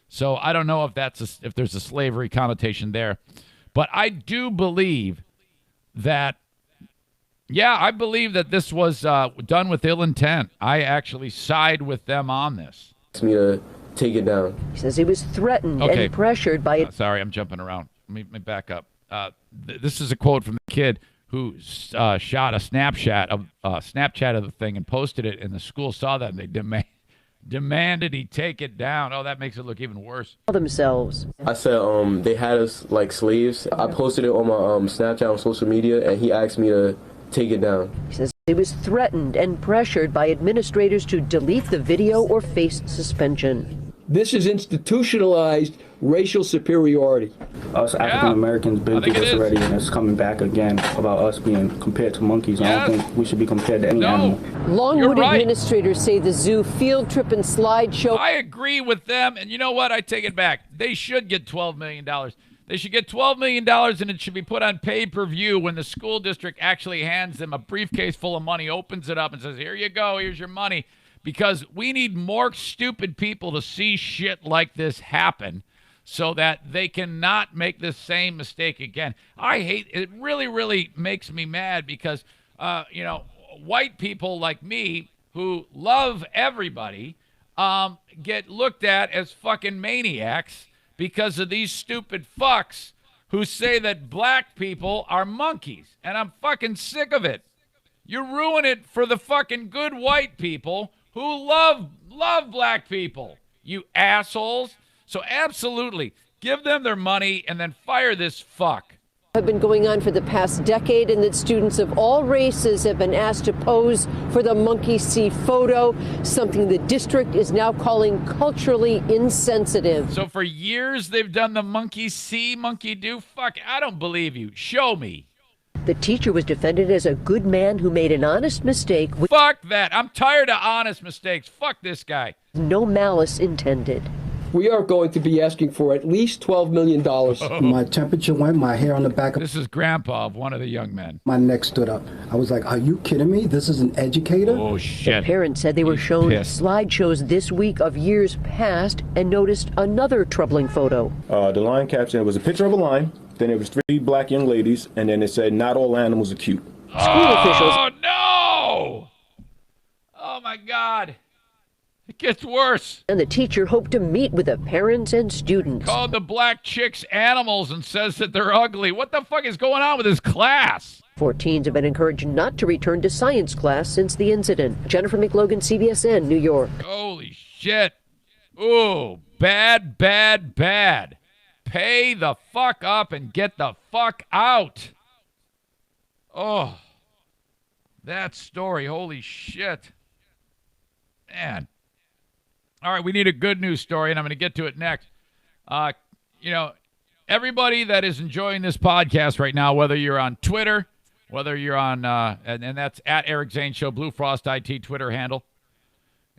So I don't know if there's a slavery connotation there, but I do believe that. Yeah, I believe that this was done with ill intent. I actually side with them on this. Asked me to take it down. He says he was threatened and pressured by it. Sorry, I'm jumping around. Let me back up. This is a quote from the kid who shot a Snapchat of the thing and posted it, and the school saw that, and they demanded he take it down. Oh, that makes it look even worse. Themselves. I said they had us like slaves. I posted it on my Snapchat on social media, and he asked me to take it down. He says he was threatened and pressured by administrators to delete the video or face suspension. This is institutionalized racial superiority. Us African Americans been through this already, and it's coming back again about us being compared to monkeys. I don't think we should be compared to any animal. Longwood administrators say the zoo field trip and slideshow. I agree with them, and you know what? I take it back. They should get $12 million. They should get $12 million, and it should be put on pay-per-view when the school district actually hands them a briefcase full of money, opens it up, and says, here you go, here's your money. Because we need more stupid people to see shit like this happen so that they cannot make the same mistake again. I hate it. Really, really makes me mad because, white people like me who love everybody get looked at as fucking maniacs because of these stupid fucks who say that black people are monkeys. And I'm fucking sick of it. You ruin it for the fucking good white people who love black people, you assholes. So absolutely, give them their money and then fire this fuck. Have been going on for the past decade, and that students of all races have been asked to pose for the monkey see photo, something the district is now calling culturally insensitive. So for years they've done the monkey see, monkey do. Fuck, I don't believe you. Show me. The teacher was defended as a good man who made an honest mistake. Fuck that. I'm tired of honest mistakes. Fuck this guy. No malice intended. We are going to be asking for at least $12 million. My temperature went, my hair on the back of... This is grandpa of one of the young men. My neck stood up. I was like, are you kidding me? This is an educator? Oh, shit. The parents said they were shown slideshows this week of years past and noticed another troubling photo. The line caption, it was a picture of a lion. Then it was 3 black young ladies, and then it said, not all animals are cute. School officials... Oh, no! Oh, my God. It gets worse. And the teacher hoped to meet with the parents and students. Called the black chicks animals and says that they're ugly. What the fuck is going on with this class? 4 teens have been encouraged not to return to science class since the incident. Jennifer McLogan, CBSN, New York. Holy shit. Ooh, bad, bad, bad. Pay the fuck up and get the fuck out. Oh, that story. Holy shit. Man. All right, we need a good news story, and I'm going to get to it next. Everybody that is enjoying this podcast right now, whether you're on Twitter, whether you're on, and that's at Eric Zane Show, Blue Frost IT Twitter handle.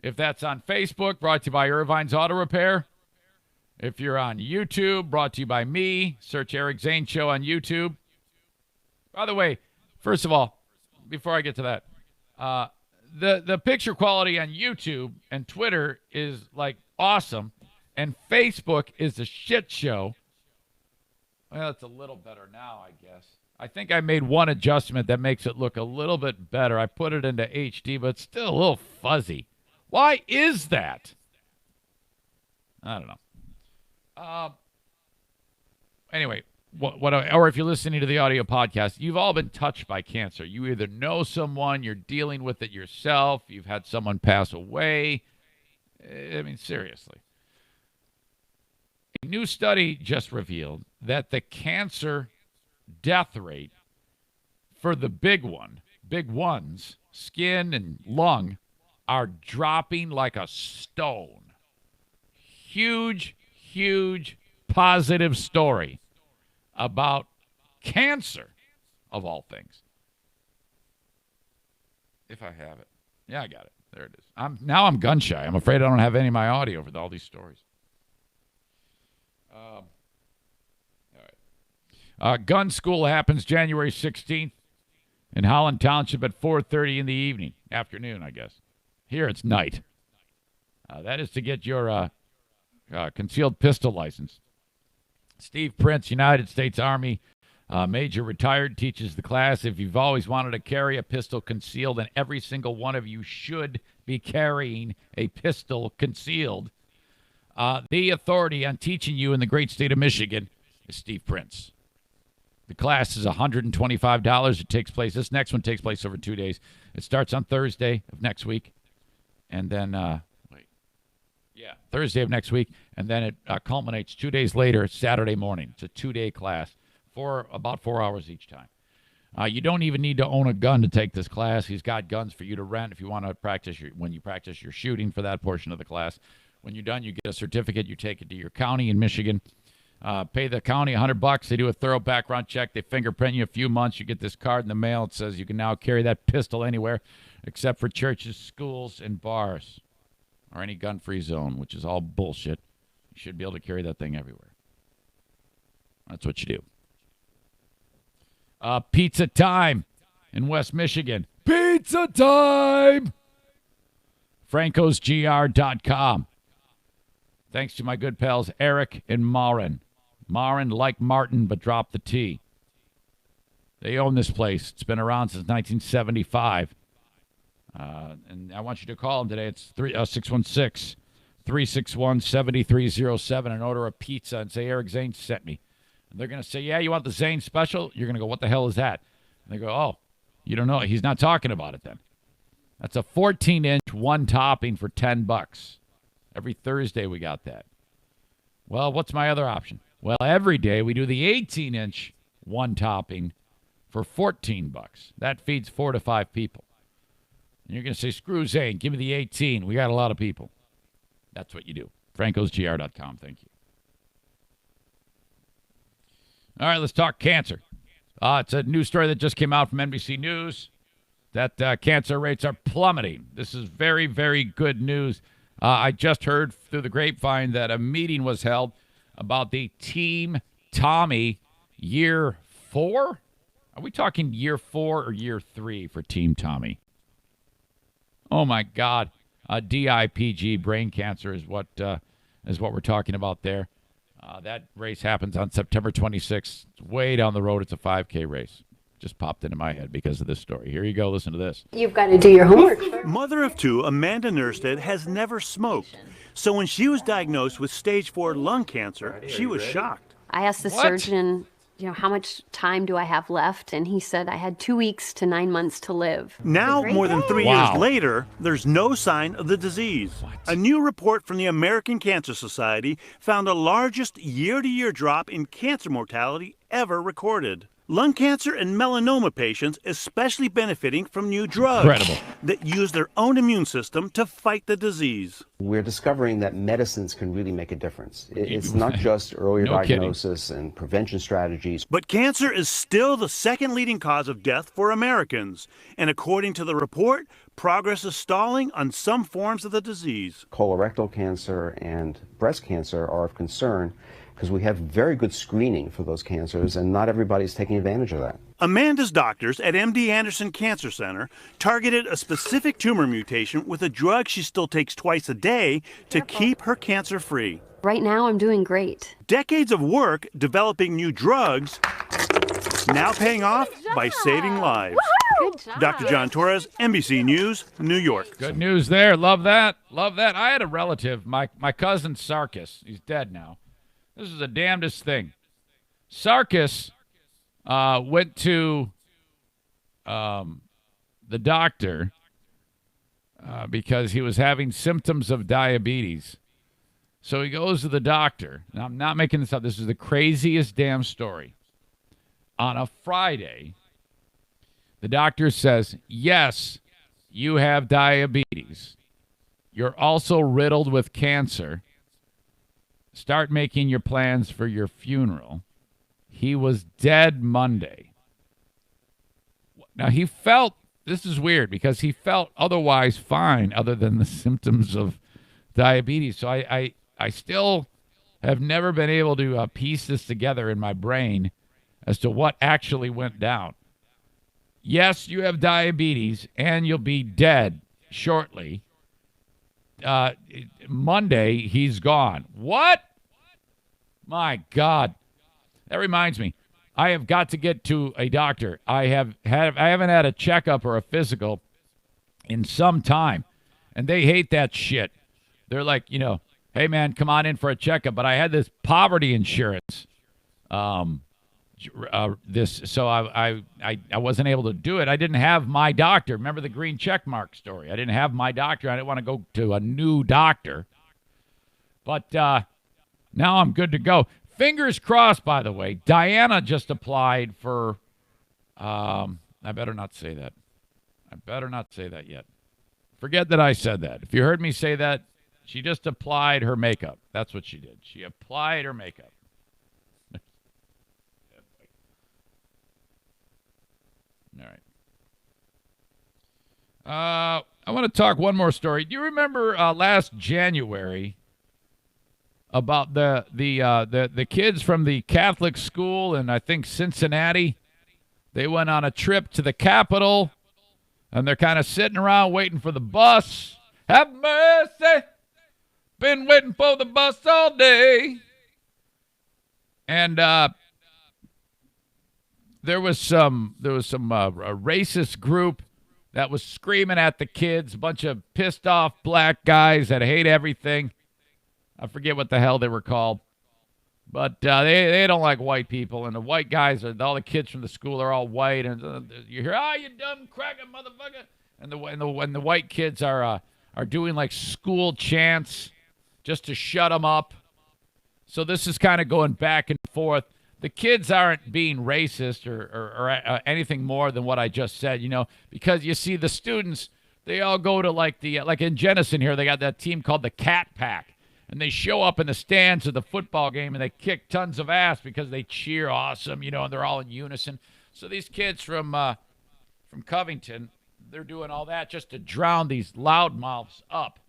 If that's on Facebook, brought to you by Irvine's Auto Repair. If you're on YouTube, brought to you by me, search Eric Zane Show on YouTube. By the way, first of all, before I get to that, the picture quality on YouTube and Twitter is, like, awesome, and Facebook is a shit show. Well, it's a little better now, I guess. I think I made one adjustment that makes it look a little bit better. I put it into HD, but it's still a little fuzzy. Why is that? I don't know. Anyway, or if you're listening to the audio podcast, you've all been touched by cancer. You either know someone, you're dealing with it yourself, you've had someone pass away. I mean, seriously. A new study just revealed that the cancer death rate for the big ones, skin and lung, are dropping like a stone. Huge positive story about cancer, of all things. If I have it. Yeah, I got it. There it is. I'm gun shy. I'm afraid I don't have any of my audio with all these stories. All right. Gun school happens January 16th in Holland Township at 4:30 in the afternoon, I guess. Here it's night. That is to get your concealed pistol license. Steve Prince, United States Army Major retired, teaches the class. If you've always wanted to carry a pistol concealed, then every single one of you should be carrying a pistol concealed. The authority on teaching you in the great state of Michigan is Steve Prince. The class is $125. It takes place. This next one takes place over 2 days. It starts on Thursday of next week, and then Thursday of next week, and then it culminates 2 days later, Saturday morning. It's a 2-day class for about 4 hours each time. You don't even need to own a gun to take this class. He's got guns for you to rent if you want to practice when you practice your shooting for that portion of the class. When you're done, you get a certificate. You take it to your county in Michigan. Pay the county $100. They do a thorough background check. They fingerprint you a few months. You get this card in the mail. It says you can now carry that pistol anywhere except for churches, schools, and bars, or any gun-free zone, which is all bullshit. You should be able to carry that thing everywhere. That's what you do. Pizza time in West Michigan. Pizza time! FrankosGR.com. Thanks to my good pals Eric and Marin. Marin like Martin, but drop the T. They own this place. It's been around since 1975. And I want you to call them today. It's 616-361-7307 and order a pizza and say Eric Zane sent me. And they're going to say, yeah, you want the Zane special? You're going to go, what the hell is that? And they go, oh, you don't know. He's not talking about it then. That's a 14-inch one topping for $10. Every Thursday we got that. Well, what's my other option? Well, every day we do the 18-inch one topping for $14. That feeds 4 to 5 people. And you're going to say, screw Zane, give me the 18. We got a lot of people. That's what you do. FrankosGR.com. Thank you. All right, let's talk cancer. It's a news story that just came out from NBC News that cancer rates are plummeting. This is very, very good news. I just heard through the grapevine that a meeting was held about the Team Tommy year 4. Are we talking year 4 or year 3 for Team Tommy? Oh, my God. DIPG, brain cancer, is what we're talking about there. That race happens on September 26th. It's way down the road. It's a 5K race. Just popped into my head because of this story. Here you go. Listen to this. You've got to do your homework. Mother of 2, Amanda Nerstead, has never smoked. So when she was diagnosed with stage 4 lung cancer, she was shocked. I asked the surgeon, how much time do I have left? And he said I had 2 weeks to 9 months to live. Now, more than 3 years later, there's no sign of the disease. A new report from the American Cancer Society found the largest year-to-year drop in cancer mortality ever recorded. Lung cancer and melanoma patients especially benefiting from new drugs that use their own immune system to fight the disease. We're discovering that medicines can really make a difference. It's not just earlier diagnosis and prevention strategies. But cancer is still the second leading cause of death for Americans. And according to the report, progress is stalling on some forms of the disease. Colorectal cancer and breast cancer are of concern because we have very good screening for those cancers, and not everybody's taking advantage of that. Amanda's doctors at MD Anderson Cancer Center targeted a specific tumor mutation with a drug she still takes twice a day to keep her cancer free. Right now, I'm doing great. Decades of work developing new drugs, now paying off by saving lives. Good job. Dr. John Torres, NBC News, New York. Good news there. Love that. Love that. I had a relative, my cousin Sarkis. He's dead now. This is the damnedest thing. Sarkis went to the doctor because he was having symptoms of diabetes. So he goes to the doctor. And I'm not making this up. This is the craziest damn story. On a Friday, the doctor says, yes, you have diabetes. You're also riddled with cancer. Start making your plans for your funeral. He was dead Monday. Now, he felt, this is weird, because he felt otherwise fine other than the symptoms of diabetes. So I still have never been able to piece this together in my brain as to what actually went down. Yes, you have diabetes, and you'll be dead shortly. Monday, he's gone. What? My God. That reminds me. I have got to get to a doctor. I haven't had a checkup or a physical in some time, and they hate that shit. They're like, hey, man, come on in for a checkup. But I had this poverty insurance this. So I wasn't able to do it. I didn't have my doctor. Remember the green check mark story? I didn't have my doctor. I didn't want to go to a new doctor. But now I'm good to go. Fingers crossed, by the way. Diana just applied for, I better not say that. I better not say that yet. Forget that I said that. If you heard me say that, she just applied her makeup. That's what she did. She applied her makeup. All right. I want to talk one more story. Do you remember last January about the kids from the Catholic school in, I think, Cincinnati? They went on a trip to the Capitol, and they're kind of sitting around waiting for the bus. Have mercy. Been waiting for the bus all day. And there was some a racist group that was screaming at the kids, a bunch of pissed off black guys that hate everything. I forget what the hell they were called. But they don't like white people, and the white guys, all the kids from the school are all white, and you hear, you dumb cracker motherfucker. And the white kids are doing like school chants just to shut them up. So this is kind of going back and forth. The kids aren't being racist or anything more than what I just said, because you see the students, they all go to like in Jenison here, they got that team called the Cat Pack, and they show up in the stands of the football game and they kick tons of ass because they cheer awesome, and they're all in unison. So these kids from Covington, they're doing all that just to drown these loudmouths up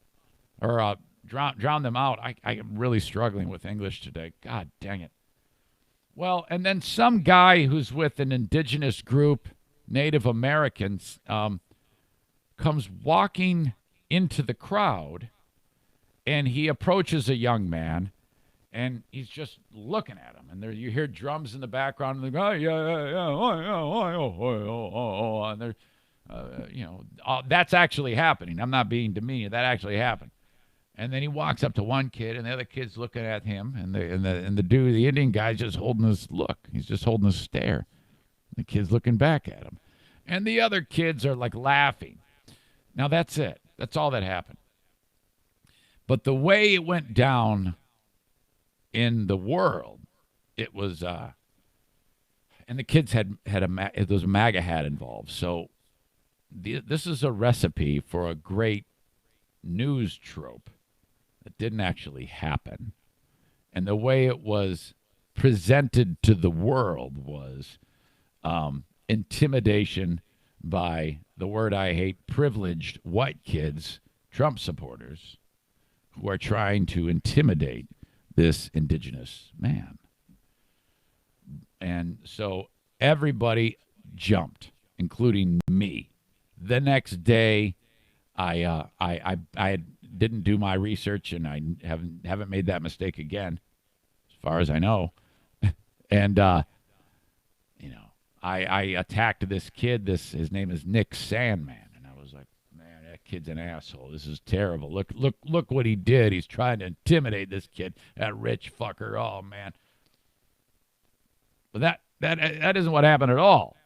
or drown them out. I am really struggling with English today. God dang it. Well, and then some guy who's with an indigenous group, Native Americans, comes walking into the crowd, and he approaches a young man, and he's just looking at him. And there you hear drums in the background, and they go, and they're, that's actually happening. I'm not being demeaning. That actually happened. And then he walks up to one kid, and the other kid's looking at him, and the dude, the Indian guy's just holding this look. He's just holding this stare. The kid's looking back at him. And the other kids are like laughing. Now that's it. That's all that happened. But the way it went down in the world, it was, and the kids had there was a MAGA hat involved. So this is a recipe for a great news trope. It didn't actually happen. And the way it was presented to the world was intimidation by, the word I hate, privileged white kids, Trump supporters, who are trying to intimidate this indigenous man. And so everybody jumped, including me. The next day, I didn't do my research, and I haven't made that mistake again, as far as I know. And I attacked this kid. His name is Nick Sandman, and I was like, man, that kid's an asshole. This is terrible. Look what he did. He's trying to intimidate this kid, that rich fucker. Oh man. But that isn't what happened at all.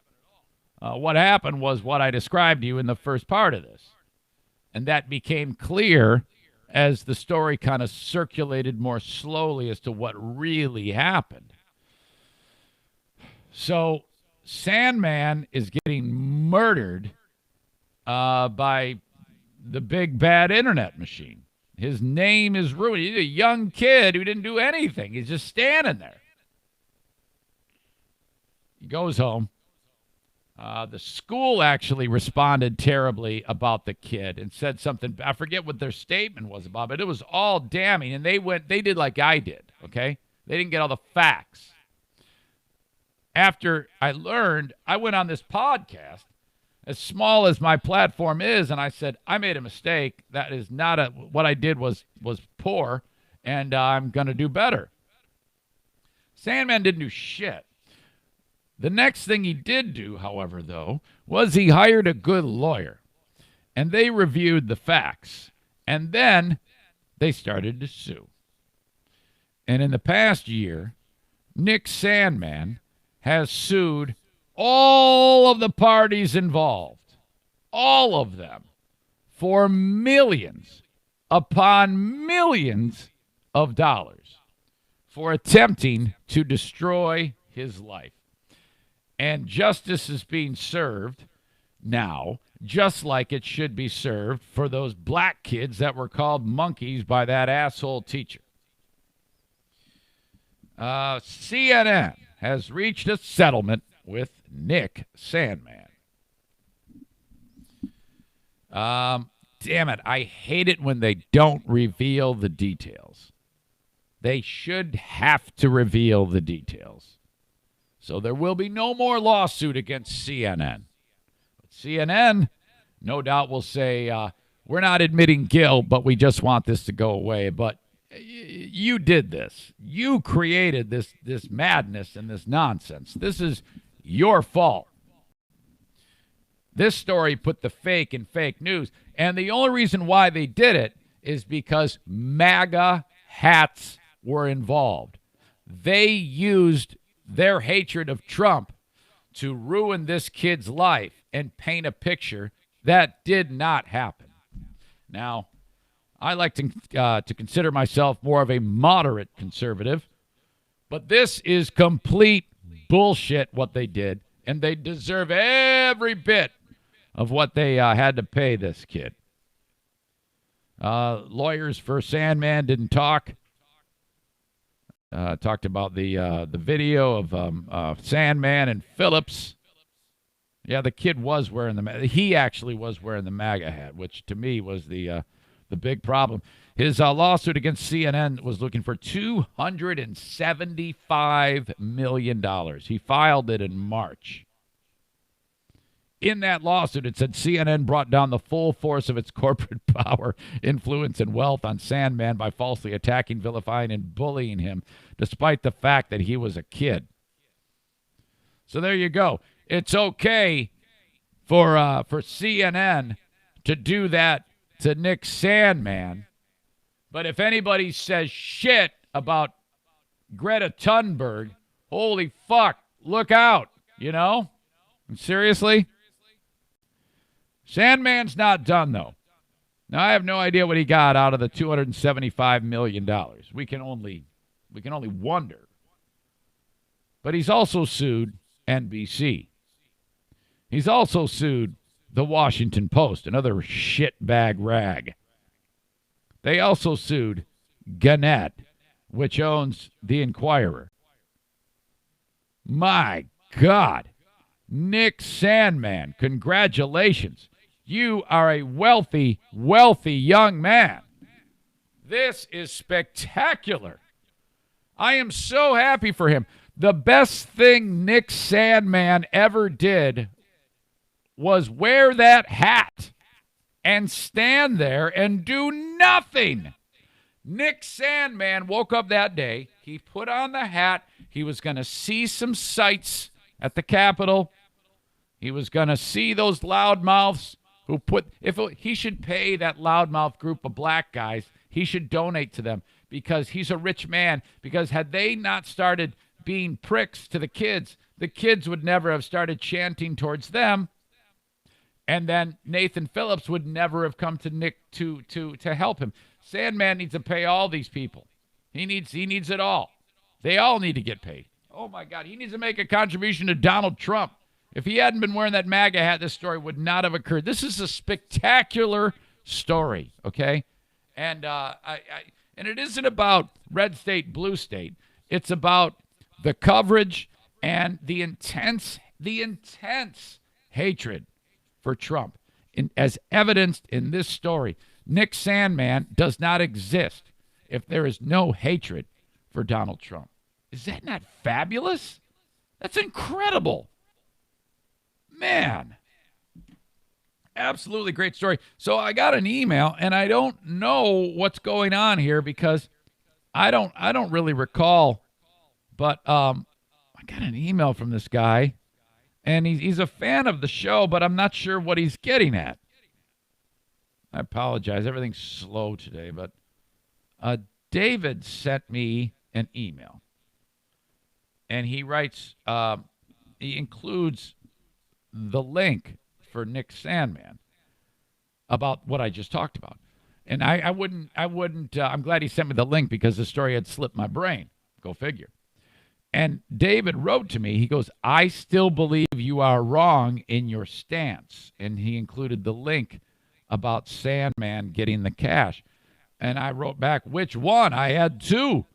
What happened was what I described to you in the first part of this. And that became clear as the story kind of circulated more slowly as to what really happened. So Sandman is getting murdered by the big bad internet machine. His name is ruined. He's a young kid who didn't do anything. He's just standing there. He goes home. The school actually responded terribly about the kid and said something. I forget what their statement was about, but it was all damning. And they did like I did, okay? They didn't get all the facts. After I learned, I went on this podcast, as small as my platform is, and I said, I made a mistake. That is not what I did was poor, and I'm going to do better. Sandman didn't do shit. The next thing he did do, however, though, was he hired a good lawyer, and they reviewed the facts, and then they started to sue. And in the past year, Nick Sandman has sued all of the parties involved, all of them, for millions upon millions of dollars for attempting to destroy his life. And justice is being served now, just like it should be served for those black kids that were called monkeys by that asshole teacher. CNN has reached a settlement with Nick Sandmann. Damn it, I hate it when they don't reveal the details. They should have to reveal the details. So there will be no more lawsuit against CNN. But CNN, no doubt, will say, we're not admitting guilt, but we just want this to go away. But you did this. You created this madness and this nonsense. This is your fault. This story put the fake in fake news. And the only reason why they did it is because MAGA hats were involved. They used their hatred of Trump to ruin this kid's life and paint a picture that did not happen. Now, I like to consider myself more of a moderate conservative, but this is complete bullshit what they did, and they deserve every bit of what they had to pay this kid. Lawyers for Sandmann didn't talk. Talked about the video of Sandmann and Phillips. Yeah, the kid was wearing he actually was wearing the MAGA hat, which to me was the big problem. His lawsuit against CNN was looking for $275 million. He filed it in March. In that lawsuit, it said CNN brought down the full force of its corporate power, influence, and wealth on Sandmann by falsely attacking, vilifying, and bullying him, despite the fact that he was a kid. So there you go. It's okay for CNN to do that to Nick Sandmann, but if anybody says shit about Greta Thunberg, holy fuck, look out, you know? Seriously? Sandmann's not done, though. Now, I have no idea what he got out of the $275 million. We can only wonder. But he's also sued NBC. He's also sued the Washington Post, another shitbag rag. They also sued Gannett, which owns The Inquirer. My God. Nick Sandmann, congratulations. You are a wealthy, wealthy young man. This is spectacular. I am so happy for him. The best thing Nick Sandmann ever did was wear that hat and stand there and do nothing. Nick Sandmann woke up that day. He put on the hat. He was going to see some sights at the Capitol. He was going to see those loudmouths who he should pay that loudmouth group of black guys. He should donate to them because he's a rich man. Because had they not started being pricks to the kids would never have started chanting towards them. And then Nathan Phillips would never have come to Nick to help him. Sandmann needs to pay all these people. He needs it all. They all need to get paid. Oh, my God. He needs to make a contribution to Donald Trump. If he hadn't been wearing that MAGA hat, this story would not have occurred. This is a spectacular story, okay? And and it isn't about red state, blue state. It's about the coverage and the intense hatred for Trump, as evidenced in this story. Nick Sandmann does not exist if there is no hatred for Donald Trump. Is that not fabulous? That's incredible. Man. Absolutely great story. So I got an email, and I don't know what's going on here because I don't really recall, but I got an email from this guy, and he's a fan of the show, but I'm not sure what he's getting at. I apologize. Everything's slow today, but David sent me an email, and he writes, he includes the link for Nick Sandmann about what I just talked about. And I wouldn't, I'm glad he sent me the link because the story had slipped my brain. Go figure. And David wrote to me, he goes, I still believe you are wrong in your stance. And he included the link about Sandmann getting the cash. And I wrote back, which one? I had two.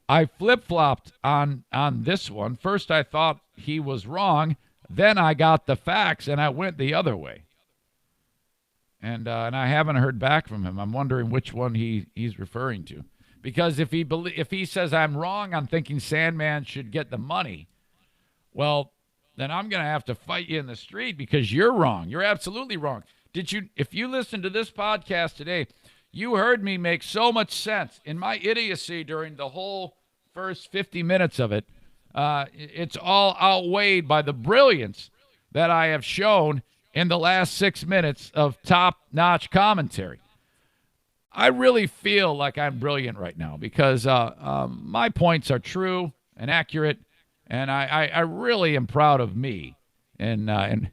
I flip-flopped on this one. First, I thought he was wrong. Then I got the facts, and I went the other way. And I haven't heard back from him. I'm wondering which one he's referring to. Because if he says I'm wrong on thinking Sandmann should get the money, well, then I'm going to have to fight you in the street because you're wrong. You're absolutely wrong. If you listened to this podcast today, you heard me make so much sense in my idiocy during the whole first 50 minutes of it. It's all outweighed by the brilliance that I have shown in the last 6 minutes of top-notch commentary. I really feel like I'm brilliant right now because my points are true and accurate, and I really am proud of me and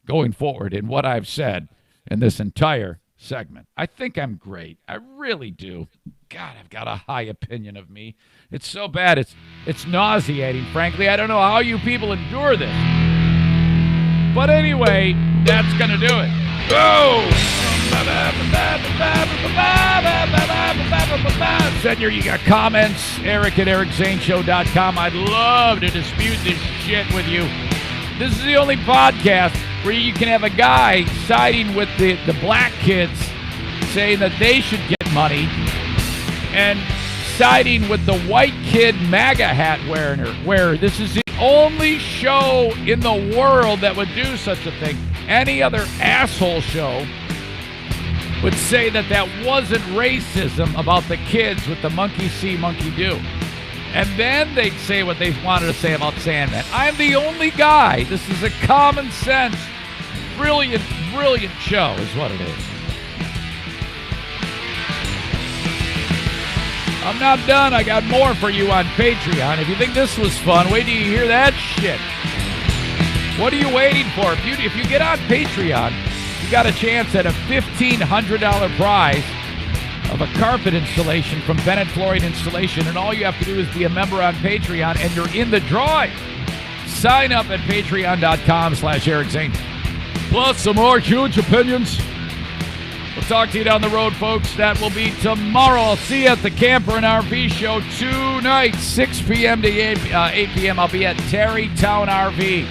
going forward in what I've said in this entire segment. I think I'm great. I really do. God, I've got a high opinion of me. It's so bad. It's nauseating, frankly. I don't know how you people endure this. But anyway, that's going to do it. Go! Send you got comments, Eric at ericzaneshow.com. I'd love to dispute this shit with you. This is the only podcast where you can have a guy siding with the black kids saying that they should get money and siding with the white kid MAGA hat wearer. This is the only show in the world that would do such a thing. Any other asshole show would say that wasn't racism about the kids with the monkey see, monkey do. And then they'd say what they wanted to say about Sandman. I'm the only guy. This is a common sense, brilliant, brilliant show is what it is. I'm not done. I got more for you on Patreon. If you think this was fun, wait till you hear that shit. What are you waiting for? If you get on Patreon, you got a chance at a $1,500 prize of a carpet installation from Bennett Flooring Installation, and all you have to do is be a member on Patreon, and you're in the drawing. Sign up at patreon.com/Eric Zane. Plus some more huge opinions. We'll talk to you down the road, folks. That will be tomorrow. I'll see you at the Camper and RV Show tonight, 6 p.m. to 8 p.m. I'll be at Terrytown RV.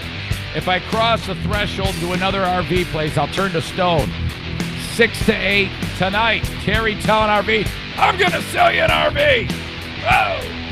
If I cross the threshold to another RV place, I'll turn to stone. 6 to 8 tonight, Terrytown RV. I'm going to sell you an RV. Oh!